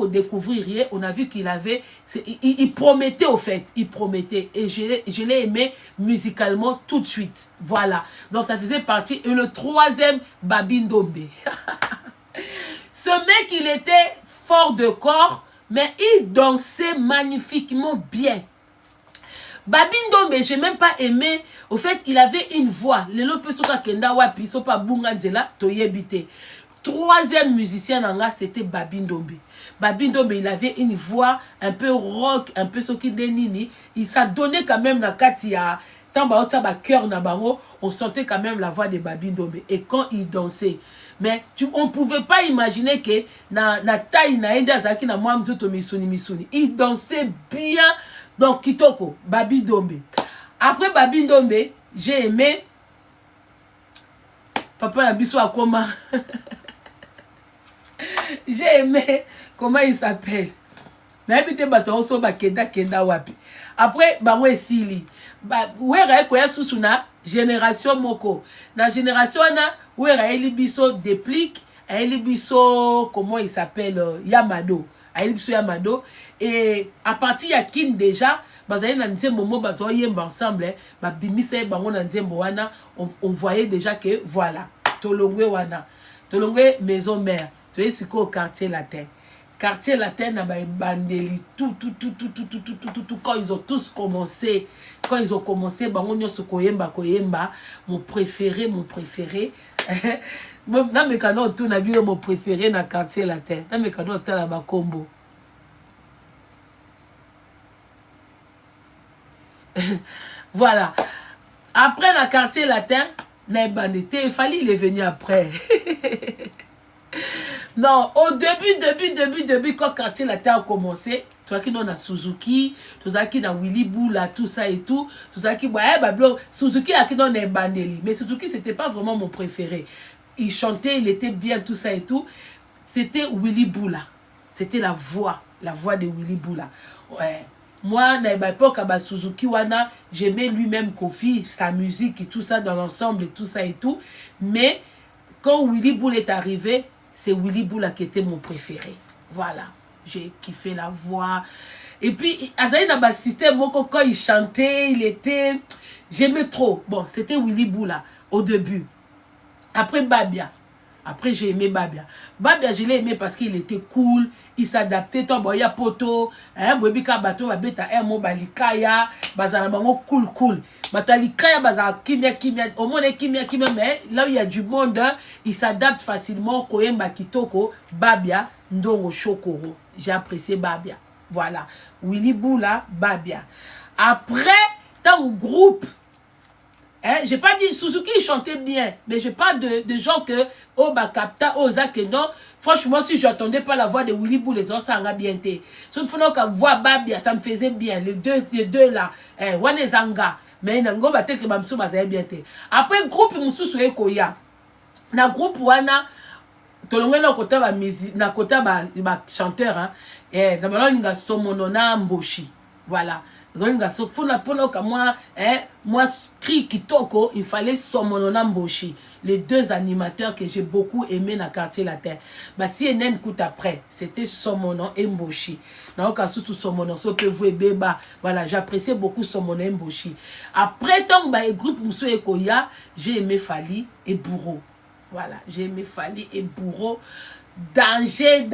Speaker 1: découvrir, on a vu qu'il avait, il promettait au fait, il promettait. Et je l'ai aimé musicalement tout de suite. Voilà. Donc ça faisait partie. Et le troisième, Babindombe. Ce mec, il était fort de corps, mais il dansait magnifiquement bien. Babindombe, j'ai même pas aimé. Au fait, il avait une voix. Lelo pesoka kenda wapi, so pa bunga djela, toyebite. Troisième musicien nanga, c'était Babindombe. Babindombe, il avait une voix un peu rock, un peu soki denini. Il s'est donné quand même la katia. Tant ba otsa ba cœur na bango, on sentait quand même la voix de Babindombe. Et quand il dansait, mais on pouvait pas imaginer que na taille na enda zaki na moi mzoto misuni. Il dansait bien. Donc, Kitoko, Babindombe. Après Babindombe, j'ai aimé Papa Nabiso Akoma. J'ai aimé comment il s'appelle. N'habite baton so ba kenda wapi. Après bango esili. Wera ko ya susuna génération moko. Na génération na wera eli biso déplique Biso, comment il s'appelle, Yamado. Biso Yamado. Et à partir de Kin déjà, ensemble, on voyait déjà que voilà, Tolongwe wana. Tolongwe maison mère. Tu es au quartier latin. Quartier latin na bandeli tout quand ils ont tous commencé bango nyonso koyemba mon préféré na mekano tout na bio mon préféré na quartier latin na mekano tala ba kombo voilà après la quartier latin na bandité il est venu après. Non, au début, quand quartier latin a commencé, tu vois qui a Suzuki, tu vois qui a Willy Boula, tout ça et tout, tu vois qui Suzuki a qui dans les bandeli, mais Suzuki c'était pas vraiment mon préféré. Il chantait, il était bien, tout ça et tout. C'était Willy Boula, c'était la voix de Willy Boula. Ouais. Moi, à l'époque, à Suzuki wana, j'aimais lui-même Kofi, sa musique et tout ça dans l'ensemble et tout ça et tout, mais quand Willy Boula est arrivé, c'est Willy Boula qui était mon préféré. Voilà. J'ai kiffé la voix. Et puis, Azaï n'a pas système, quand il chantait, il était... J'aimais trop. Bon, c'était Willy Boula au début. Après Babia. Après, j'ai aimé Babia. Babia, je l'ai aimé parce qu'il était cool. Il s'adaptait. Il y a poto. Bobika bato, babeta, mo balikaya. Bazana bango cool. Batalikaya, bazana kimia. Au moins, kimia, mais là où il y a du monde, il s'adapte facilement. Koyemba kitoko, Babia, ndongo chokoro. J'ai apprécié Babia. Voilà. Willy Boula, Babia. Après, dans le groupe, j'ai pas dit Suzuki il chantait bien, mais j'ai pas de gens que oh bah capta oh zak non. Franchement, si j'attendais pas la voix de Willy Boula, les autres ça en a bien été. Sauf que voix Babia, ça me faisait bien. Les deux là, wane zanga, mais nango ba te que bamsou ba bien été. Après groupe mususu ekoya. Na groupe wana tolongwe na kota ba musique, na kota ba chanteur hein. Na balon nga somonona mboshi. Voilà. Moi, cri kitoko, il fallait Somonona Mboshi. Les deux animateurs que j'ai beaucoup aimé dans le quartier latin. Bah, si CNN coûte après, c'était Somonon et Mboshi. Donc, surtout Somonon, voilà, j'appréciais beaucoup Somonon et Mboshi. Après, tant que le groupe Moussou et Koya, j'ai aimé Fali et Bourreau. Voilà, j'ai aimé Fali et Bourreau. Danger.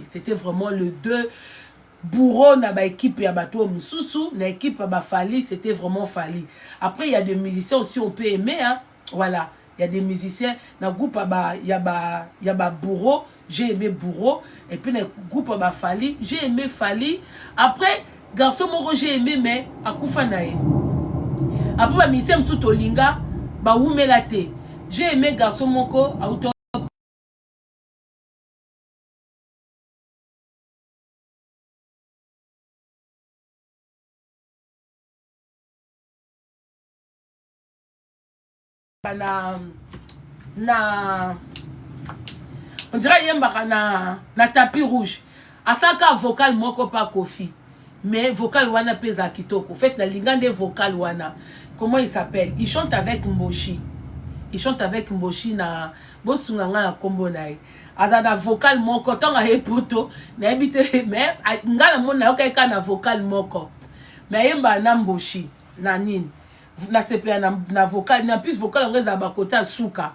Speaker 1: C'était vraiment le deux. Bourreau na ba équipe ya bato mususu na équipe ba Fali, c'était vraiment Fali. Après il y a des musiciens aussi on peut aimer hein. Voilà, il y a des musiciens na groupe il y a ba Bourreau, j'ai aimé Bourreau et puis na groupe ba Fali, j'ai aimé Fali. Après garçon moko j'ai aimé mais akufa nae. Après ba musicien mususu tolinga ba umelate. J'ai aimé garçon moko auto on dirait yembaka na tapis rouge asaka vocal moko pa Kofi mais vocal wana pesa kitoko. En fait na lingande vocal wana comment il s'appelle, il chante avec Mboshi na bosunganga na kombo nae azana vocal moko tonga epoto na ebite mais ngala mona okeka na vocal moko mais yemba na Mboshi na nini na CPA na vocal na plus vocal on reza bakota souka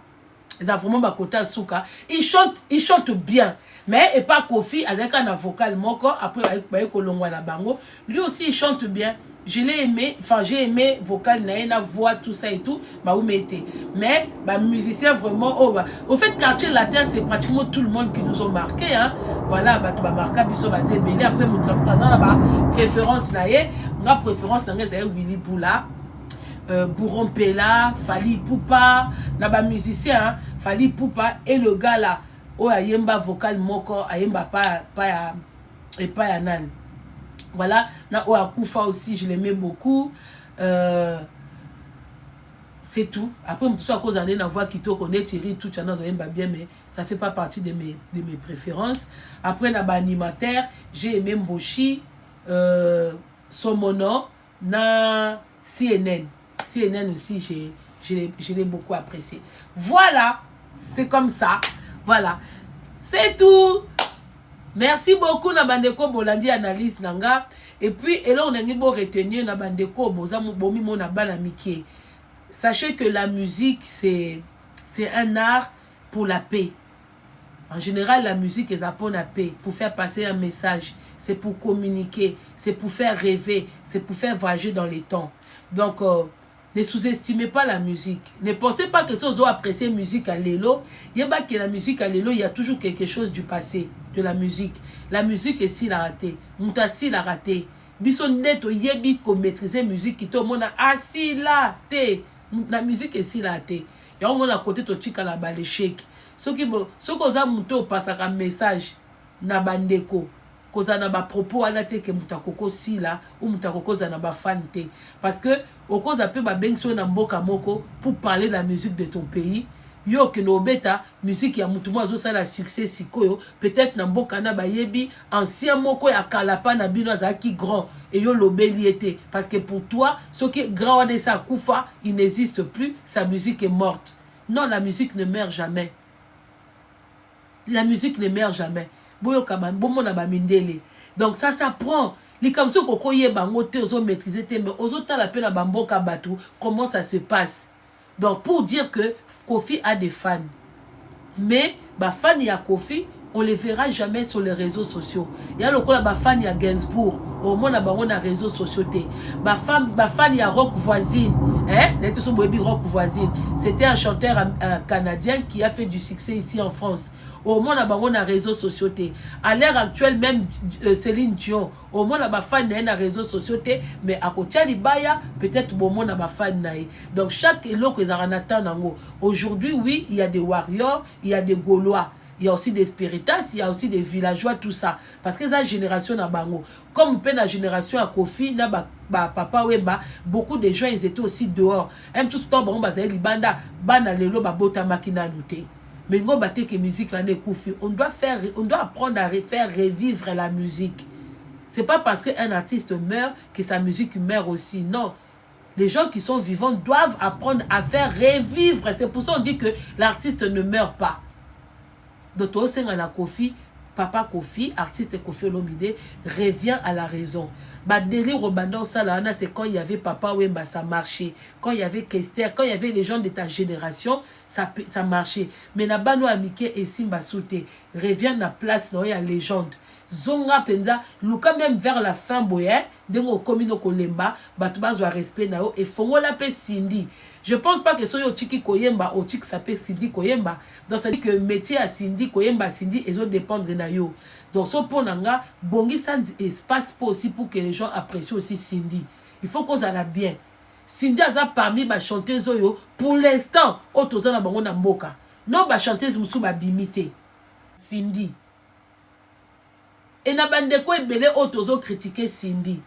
Speaker 1: ça vraiment bakota souka il chante bien mais et pas Kofi avec un vocal moko après ba kolongwa na bango lui aussi il chante bien. Je l'ai aimé, enfin j'ai aimé vocal na voix tout ça et tout bah où m'était mais bah musicien vraiment oh bah au fait quartier latin c'est pratiquement tout le monde qui nous ont marqué hein. Voilà bah tu vas marquer biso va zébélé après mon temps là bah préférence na ma préférence na Willy Boula. Bourron Pela, Fali Poupa, naba musicien, hein, Fali Poupa et le gars là, oh ayemba vocal moko, ayemba pas ya nan. Voilà, na Akufa aussi, je l'aimais beaucoup. C'est tout. Après, tout à cause d'année, la voix qui tourne, Thierry, tout ça, bien, mais ça fait pas partie de mes préférences. Après, naba animateur, j'ai aimé Mboshi, Somono, na CNN. CNN aussi, je l'ai beaucoup apprécié. Voilà, c'est comme ça. Voilà. C'est tout. Merci beaucoup na bandeko bolandi analyse nanga. Et puis et là on a ni bon retenir na bandeko boza bomi mona bana mike. Sachez que la musique c'est un art pour la paix. En général, la musique est pour la paix, pour faire passer un message, c'est pour communiquer, c'est pour faire rêver, c'est pour faire voyager dans les temps. Donc, ne sous-estimez pas la musique. Ne pensez pas que si vous appréciez la musique à l'élo, il y a pas que la musique à l'élo, il y a toujours quelque chose du passé de la musique. La musique est si la raté, Moutassi la raté. Bison neto yebi ko maîtriser musique qui tout le monde a assis là té. La musique est si la té. Et on a côté to chika la baléchek. Ce qui oza muto passe un message na bandeko koza na ba propos anate ke mutakoko sila ou mutakoko za na ba fante parce que okoza pe ba bengso na mboka moko pour parler de la musique de ton pays yo ke no beta musique ya mutu azo sala succès sikoyo peut-être na mboka na ba yebi ancien moko ya kalapa na bino azaki grand et yo lobeli était parce que pour toi ce qui grand de sa kufa il n'existe plus, sa musique est morte. Non, la musique ne meurt jamais. La musique ne meurt jamais. Donc ça prend. Les comme ça qu'on y bangote aux maîtriser mais aux autres la peine à bamboka batou comment ça se passe. Donc pour dire que Kofi a des fans. Mais bah fans il y a Kofi, on les verra jamais sur les réseaux sociaux. Il y a le quoi bah fan il y a Gainsbourg. Au moins on a réseaux sociaux bah fan il y a Rock Voisine. Hein? Rock Voisine. C'était un chanteur canadien qui a fait du succès ici en France. Au moins on a réseaux sociaux. À l'ère actuelle même Céline Dion. Au moins on a fan na réseaux sociaux mais à côté libaya peut-être au moins on a fan naï. Donc chaque élo que zaranatan nango. Aujourd'hui oui, il y a des warriors, il y a des Gaulois. Il y a aussi des spiritas, il y a aussi des villageois, tout ça. Parce que la génération na bango. Comme la génération à Kofi, na papa Wemba, beaucoup de gens ils étaient aussi dehors. Même tout le temps, bon, banda, bana lelo, bota makina nouté. Mais nous batte que musique là n'est Kofi. On doit apprendre à faire revivre la musique. C'est pas parce qu'un artiste meurt que sa musique meurt aussi. Non. Les gens qui sont vivants doivent apprendre à faire revivre. C'est pour ça qu'on dit que l'artiste ne meurt pas. Docteur Sengana Kofi, Papa Kofi, artiste Kofi Olomide, revient à la raison. Délire au bandon Salana, c'est quand il y avait Papa Wemba, ça marchait. Quand il y avait Kester, quand il y avait les gens de ta génération, ça marchait. Mais Nabano Amike et Simba Souté revient à la place dans la légende. Zonga penza, luka même vers la fin boye, dengo komino kolemba, batubaz wa respect nao et fongo la pe Cindy. Je pense pas que soyo chiki koyemba ou chiki s'appelle Cindy koyemba. Donc ça dit que métier à Cindy koyemba Cindy ils ont dépendre na yo. Donc so ponanga bongi sans espace pour aussi pour que les gens apprécient aussi Cindy. Il faut qu'on s'en a bien. Cindy a parmi ba chanteuse yo pour l'instant otoza na bango na mboka. Non ba chanteuse musu ba bimité. Cindy. Et na bandeko ebele otozo critiquer Cindy.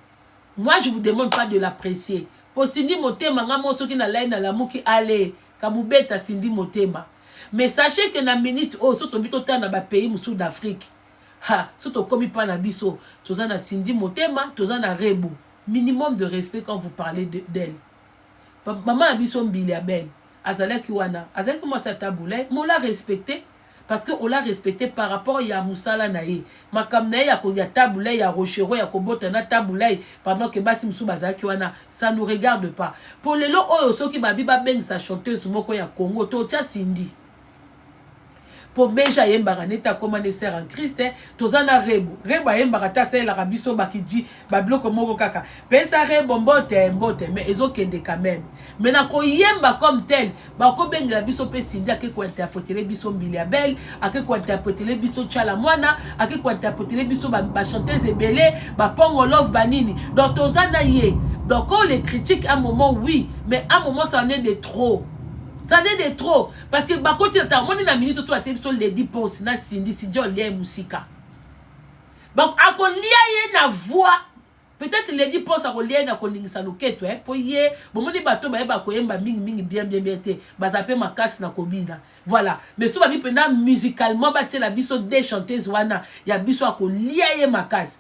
Speaker 1: Moi je vous demande pas de l'apprécier. Pour Cindy motema nga moso ki na line na lamuki ale kamubeta Cindy motema. Mais sachez que na minute oh soto bito ta na ba pays musu d'Afrique. Ha, soto komi pa na biso, toza na Cindy motema, toza na Rebu. Minimum de respect quand vous parlez d'elle. Maman abiso mbili ya ben. Azalaki wana, azalaki moi sa taboulay, on l'a respecté. Parce qu'on l'a respecté par rapport à Moussala Naï. Ma kamnaï, il y a taboulay, il y a rochero, il y a kobotana taboulay. Pendant que Bassim Soubazaki wana, ça ne nous regarde pas. Pour les lots, oh, ceux qui babiba ben sa chanteuse, moko ya Congo, totia Cindy. Pour Benja Yembara, neta commandé sœur en Christ, tozana Rebu. Rebu Yembara, ta c'est la rabiso bakiji, bablo comme kaka. Pensa Rebu, mbote, mais ils ont qu'un quand même. Mais na ko Yemba comme tel, bako ben la biso pe Cindy, ake ko interpréter les biso Biliabel, ake ko interpréter les biso Chalamwana, ake ko interpréter les biso ba chanteuse ebele, ba pongo love banini. Donc tozana yé. Donc on les critique à un moment, oui, mais à un moment, ça en est de trop. Ça n'est de trop. Parce que bah, quand tu as mon minute, tu as dit sur les 10 ponts, na Cindy, si Dieu lia musika. Donc, à qu'on lia na voix, peut-être les 10 ponts, ça qu'on lia na qu'on lingsa loquette, ouais, pour y bon, mon bateau, bah, bah, bah, bien, bah, ça peut ma casse na kobina. Voilà. Mais si on va musicalement, bah, tu la biso des chanteuses, wana, y a biso à qu'on lia ma casse.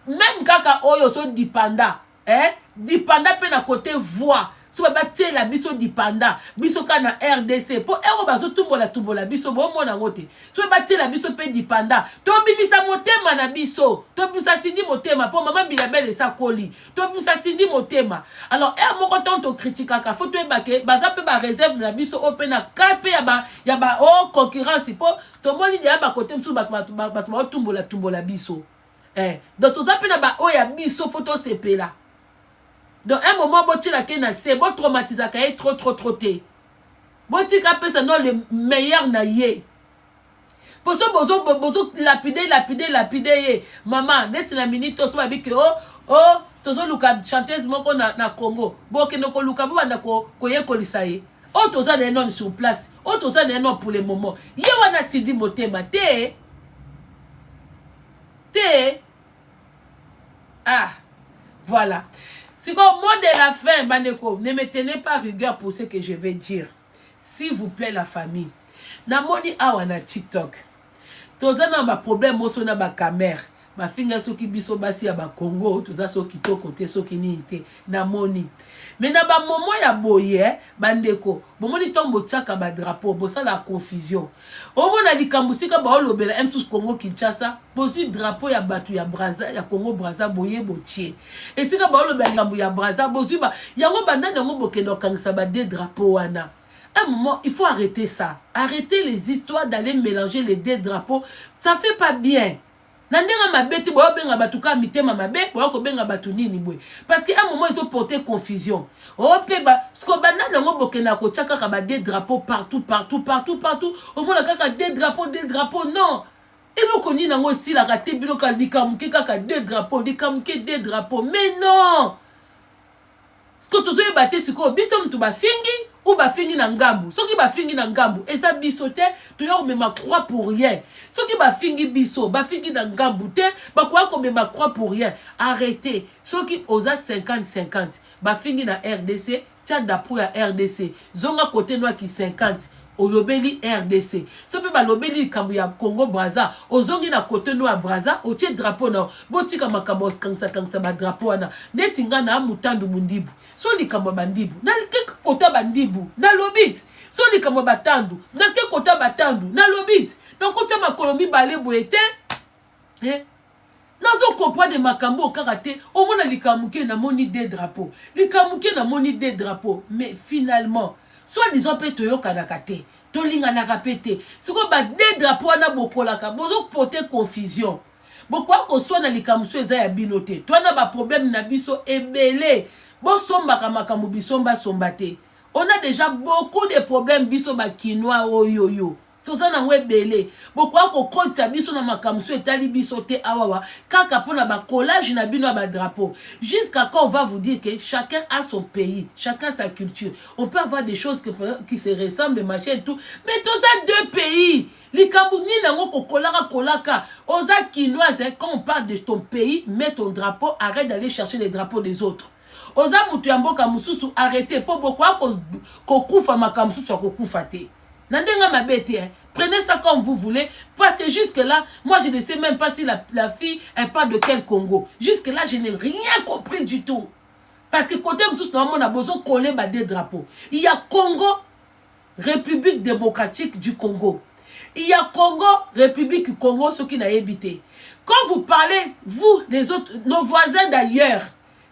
Speaker 1: Même kaka oyo so dipanda, hein, dipanda peut na côté voix. so batie la biso dipanda biso kana RDC po ero bazo tumbola biso bo mona ngote so batie la biso pe dipanda to bimisa motema na biso to bimisa sindi motema po mama bilabele sa koli to bimisa sindi motema alors moko tanto critique ka faut to ebake baza pe ba réserve na biso open na kape ya ba o concurrence po to moni dia ba côté msu ba tumbola biso donc to za pe na ba o ya biso faut to sepela. Donc, un moment, boti la kena c'est bon traumatisé kaye trop té. Boti ka pesa non le meilleur na ye. Pour ça bozo lapider ye. Maman, net na minute so ba bi ke tozo luka chanteuse moko na Congo. Bo ke no ko luka bo na ko ye kolisa ye. Toza na non sur place. Toza na non pour le moment. Ye wana sidi motema te. Ah, voilà. C'est comme mot de la fin, Bandeko, ne me tenez pas rigueur pour ce que je vais dire. S'il vous plaît, la famille. Namoni awa na TikTok. Toza na ma problème moso na ba caméra. Ma finga soki biso basi ya ba Congo, toza soki to côté soki ni te namoni. Mais na ba momo ya boye, Bandeko, bomoni tombo tchaka ba drapeau, bosa la confusion. Omo na likambusika ba olobela M6 Congo Kinshasa, bosi drapeau ya batu ya Braza, ya Congo Braza boye botie. Et sika ba olobela ngambu ya Braza, bosi ba yango bandana ngo bokendo kangisa ba deux drapeaux wana. À un moment, il faut arrêter ça. Arrêter les histoires d'aller mélanger les deux drapeaux, ça fait pas bien. Nandera mabeti boyo benga batuka mitema mabe boyo ko benga batu nini boy parce que à un moment ils ont porté confusion peba sko banana ngo bokena ko chaka ka ba des drapeaux partout au moins kaka des drapeaux non et nous koni nango si la raté bino ka likamuke kaka des drapeaux mais non sko tozo ebate siko biso mtu ba fingi ou ba fingi na ngambu soki ba fingi na ngambu eza biso te to yo mema croix pour rien soki ba fingi biso ba fingi na ngambu te ba kwa ko mema croix pour rien arrêtez soki oza 50-50 ba fingi na RDC tia d'appui à RDC zonga côté noa ki 50 olobeli RDC so pe ba lobeli kambu ya Congo Braza ozongi na côté noa Braza o tie drapeau na botika makambo kansa ba drapeau na netinga na mutandu mundibu so likambo bandibu na ke kota bandibu na lobit so likambo batandu na ke kota batandu na lobit donc kota makolomi bale boete nazo comprendre de makambo karaté au mona likamuke na moni des drapeaux likamuke na moni des drapeaux mais finalement soit disons pe toyo kanakate to linga na rapete siko ba des drapeaux na bokolaka bozo porter confusion bokwa ko soit na likamuso eza ya binote to na ba problème na biso ebele bo somba ka makambo bisomba sombate on a déjà beaucoup de problèmes biso ba kinois oyoyo toza na webele bokwa ko kota biso na makamso etali biso te awawa kaka pona ba collage na bino ba drapeau jusqu'à quand on va vous dire que chacun a son pays, chacun sa culture. On peut avoir des choses qui se ressemblent machin et tout, mais toza deux pays. Likambu ni nango ko kolaka oza kinoise quand on parle de ton pays, mets ton drapeau, arrête d'aller chercher les drapeaux des autres. Oza mutu ya mboka mususu arrêtez po bokwa ko kufa makamsusu ko kufa te. Nandenga mabete, prenez ça comme vous voulez, parce que jusque-là, moi je ne sais même pas si la fille, elle parle de quel Congo. Jusque-là, je n'ai rien compris du tout. Parce que côté tous on a besoin de coller des drapeaux. Il y a Congo, République démocratique du Congo. Il y a Congo, République du Congo, ceux qui n'ont habité. Quand vous parlez, vous, les autres, nos voisins d'ailleurs,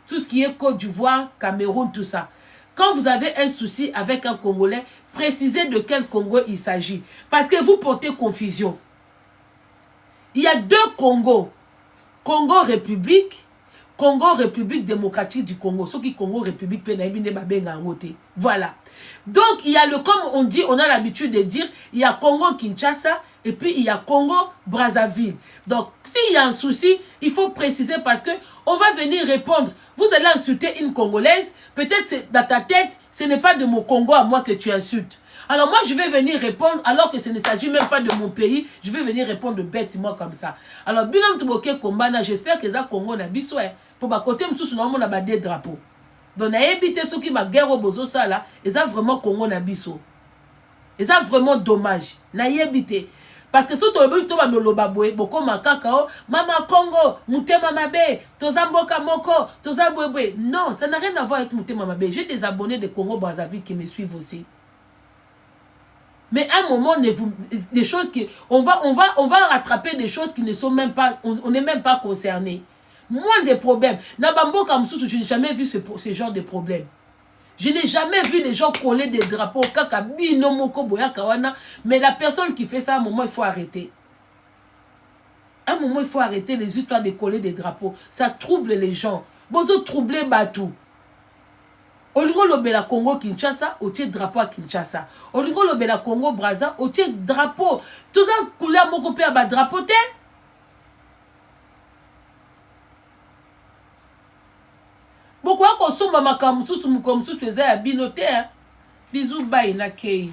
Speaker 1: tout ce qui est Côte d'Ivoire, Cameroun, tout ça, quand vous avez un souci avec un Congolais, précisez de quel Congo il s'agit. Parce que vous portez confusion. Il y a deux Congos. Congo République, Congo République démocratique du Congo. Ce qui Congo République, voilà. Donc, il y a comme on dit, on a l'habitude de dire, il y a Congo Kinshasa et puis il y a Congo Brazzaville. Donc, s'il y a un souci, il faut préciser parce que on va venir répondre. Vous allez insulter une Congolaise, peut-être dans ta tête, ce n'est pas de mon Congo à moi que tu insultes. Alors moi, je vais venir répondre, alors que ce ne s'agit même pas de mon pays, je vais venir répondre bêtement comme ça. Alors, Bilam Tuboke Kombana, j'espère que ça Congo n'a biso, pour ma côté, nous avons des drapeaux. Donc, on a évité ceux qui m'a guerre au bozo ça là, et ça vraiment Congo n'a biso. Et ça vraiment dommage. On a évité. parce que surtout le to ba noloba boye boko makaka mama Congo mutema mabe toza mboka moko toza bwebwe. Non, ça n'a rien à voir avec mutema mabe. J'ai des abonnés de Congo Brazzaville qui me suivent aussi. Mais à un moment, des choses qui... On va rattraper des choses qui ne sont même pas... On n'est même pas concerné. Moins de problèmes. Nabambo Kamsoutou, je n'ai jamais vu ce genre de problème. Je n'ai jamais vu les gens coller des drapeaux. Mais la personne qui fait ça, à un moment, il faut arrêter. À un moment, il faut arrêter les histoires de coller des drapeaux. Ça trouble les gens. Bozo troubler Batou. Olingo lobela Congo Kinshasa, otie drapeau à Kinshasa. Olingo lobela Congo Brazza, otie drapeau. Tout ça couleur moko pe ba drapeau te. Pourquoi qu'on somba makamsusu mukomsusu eza ya binote. Bisous bye na kei.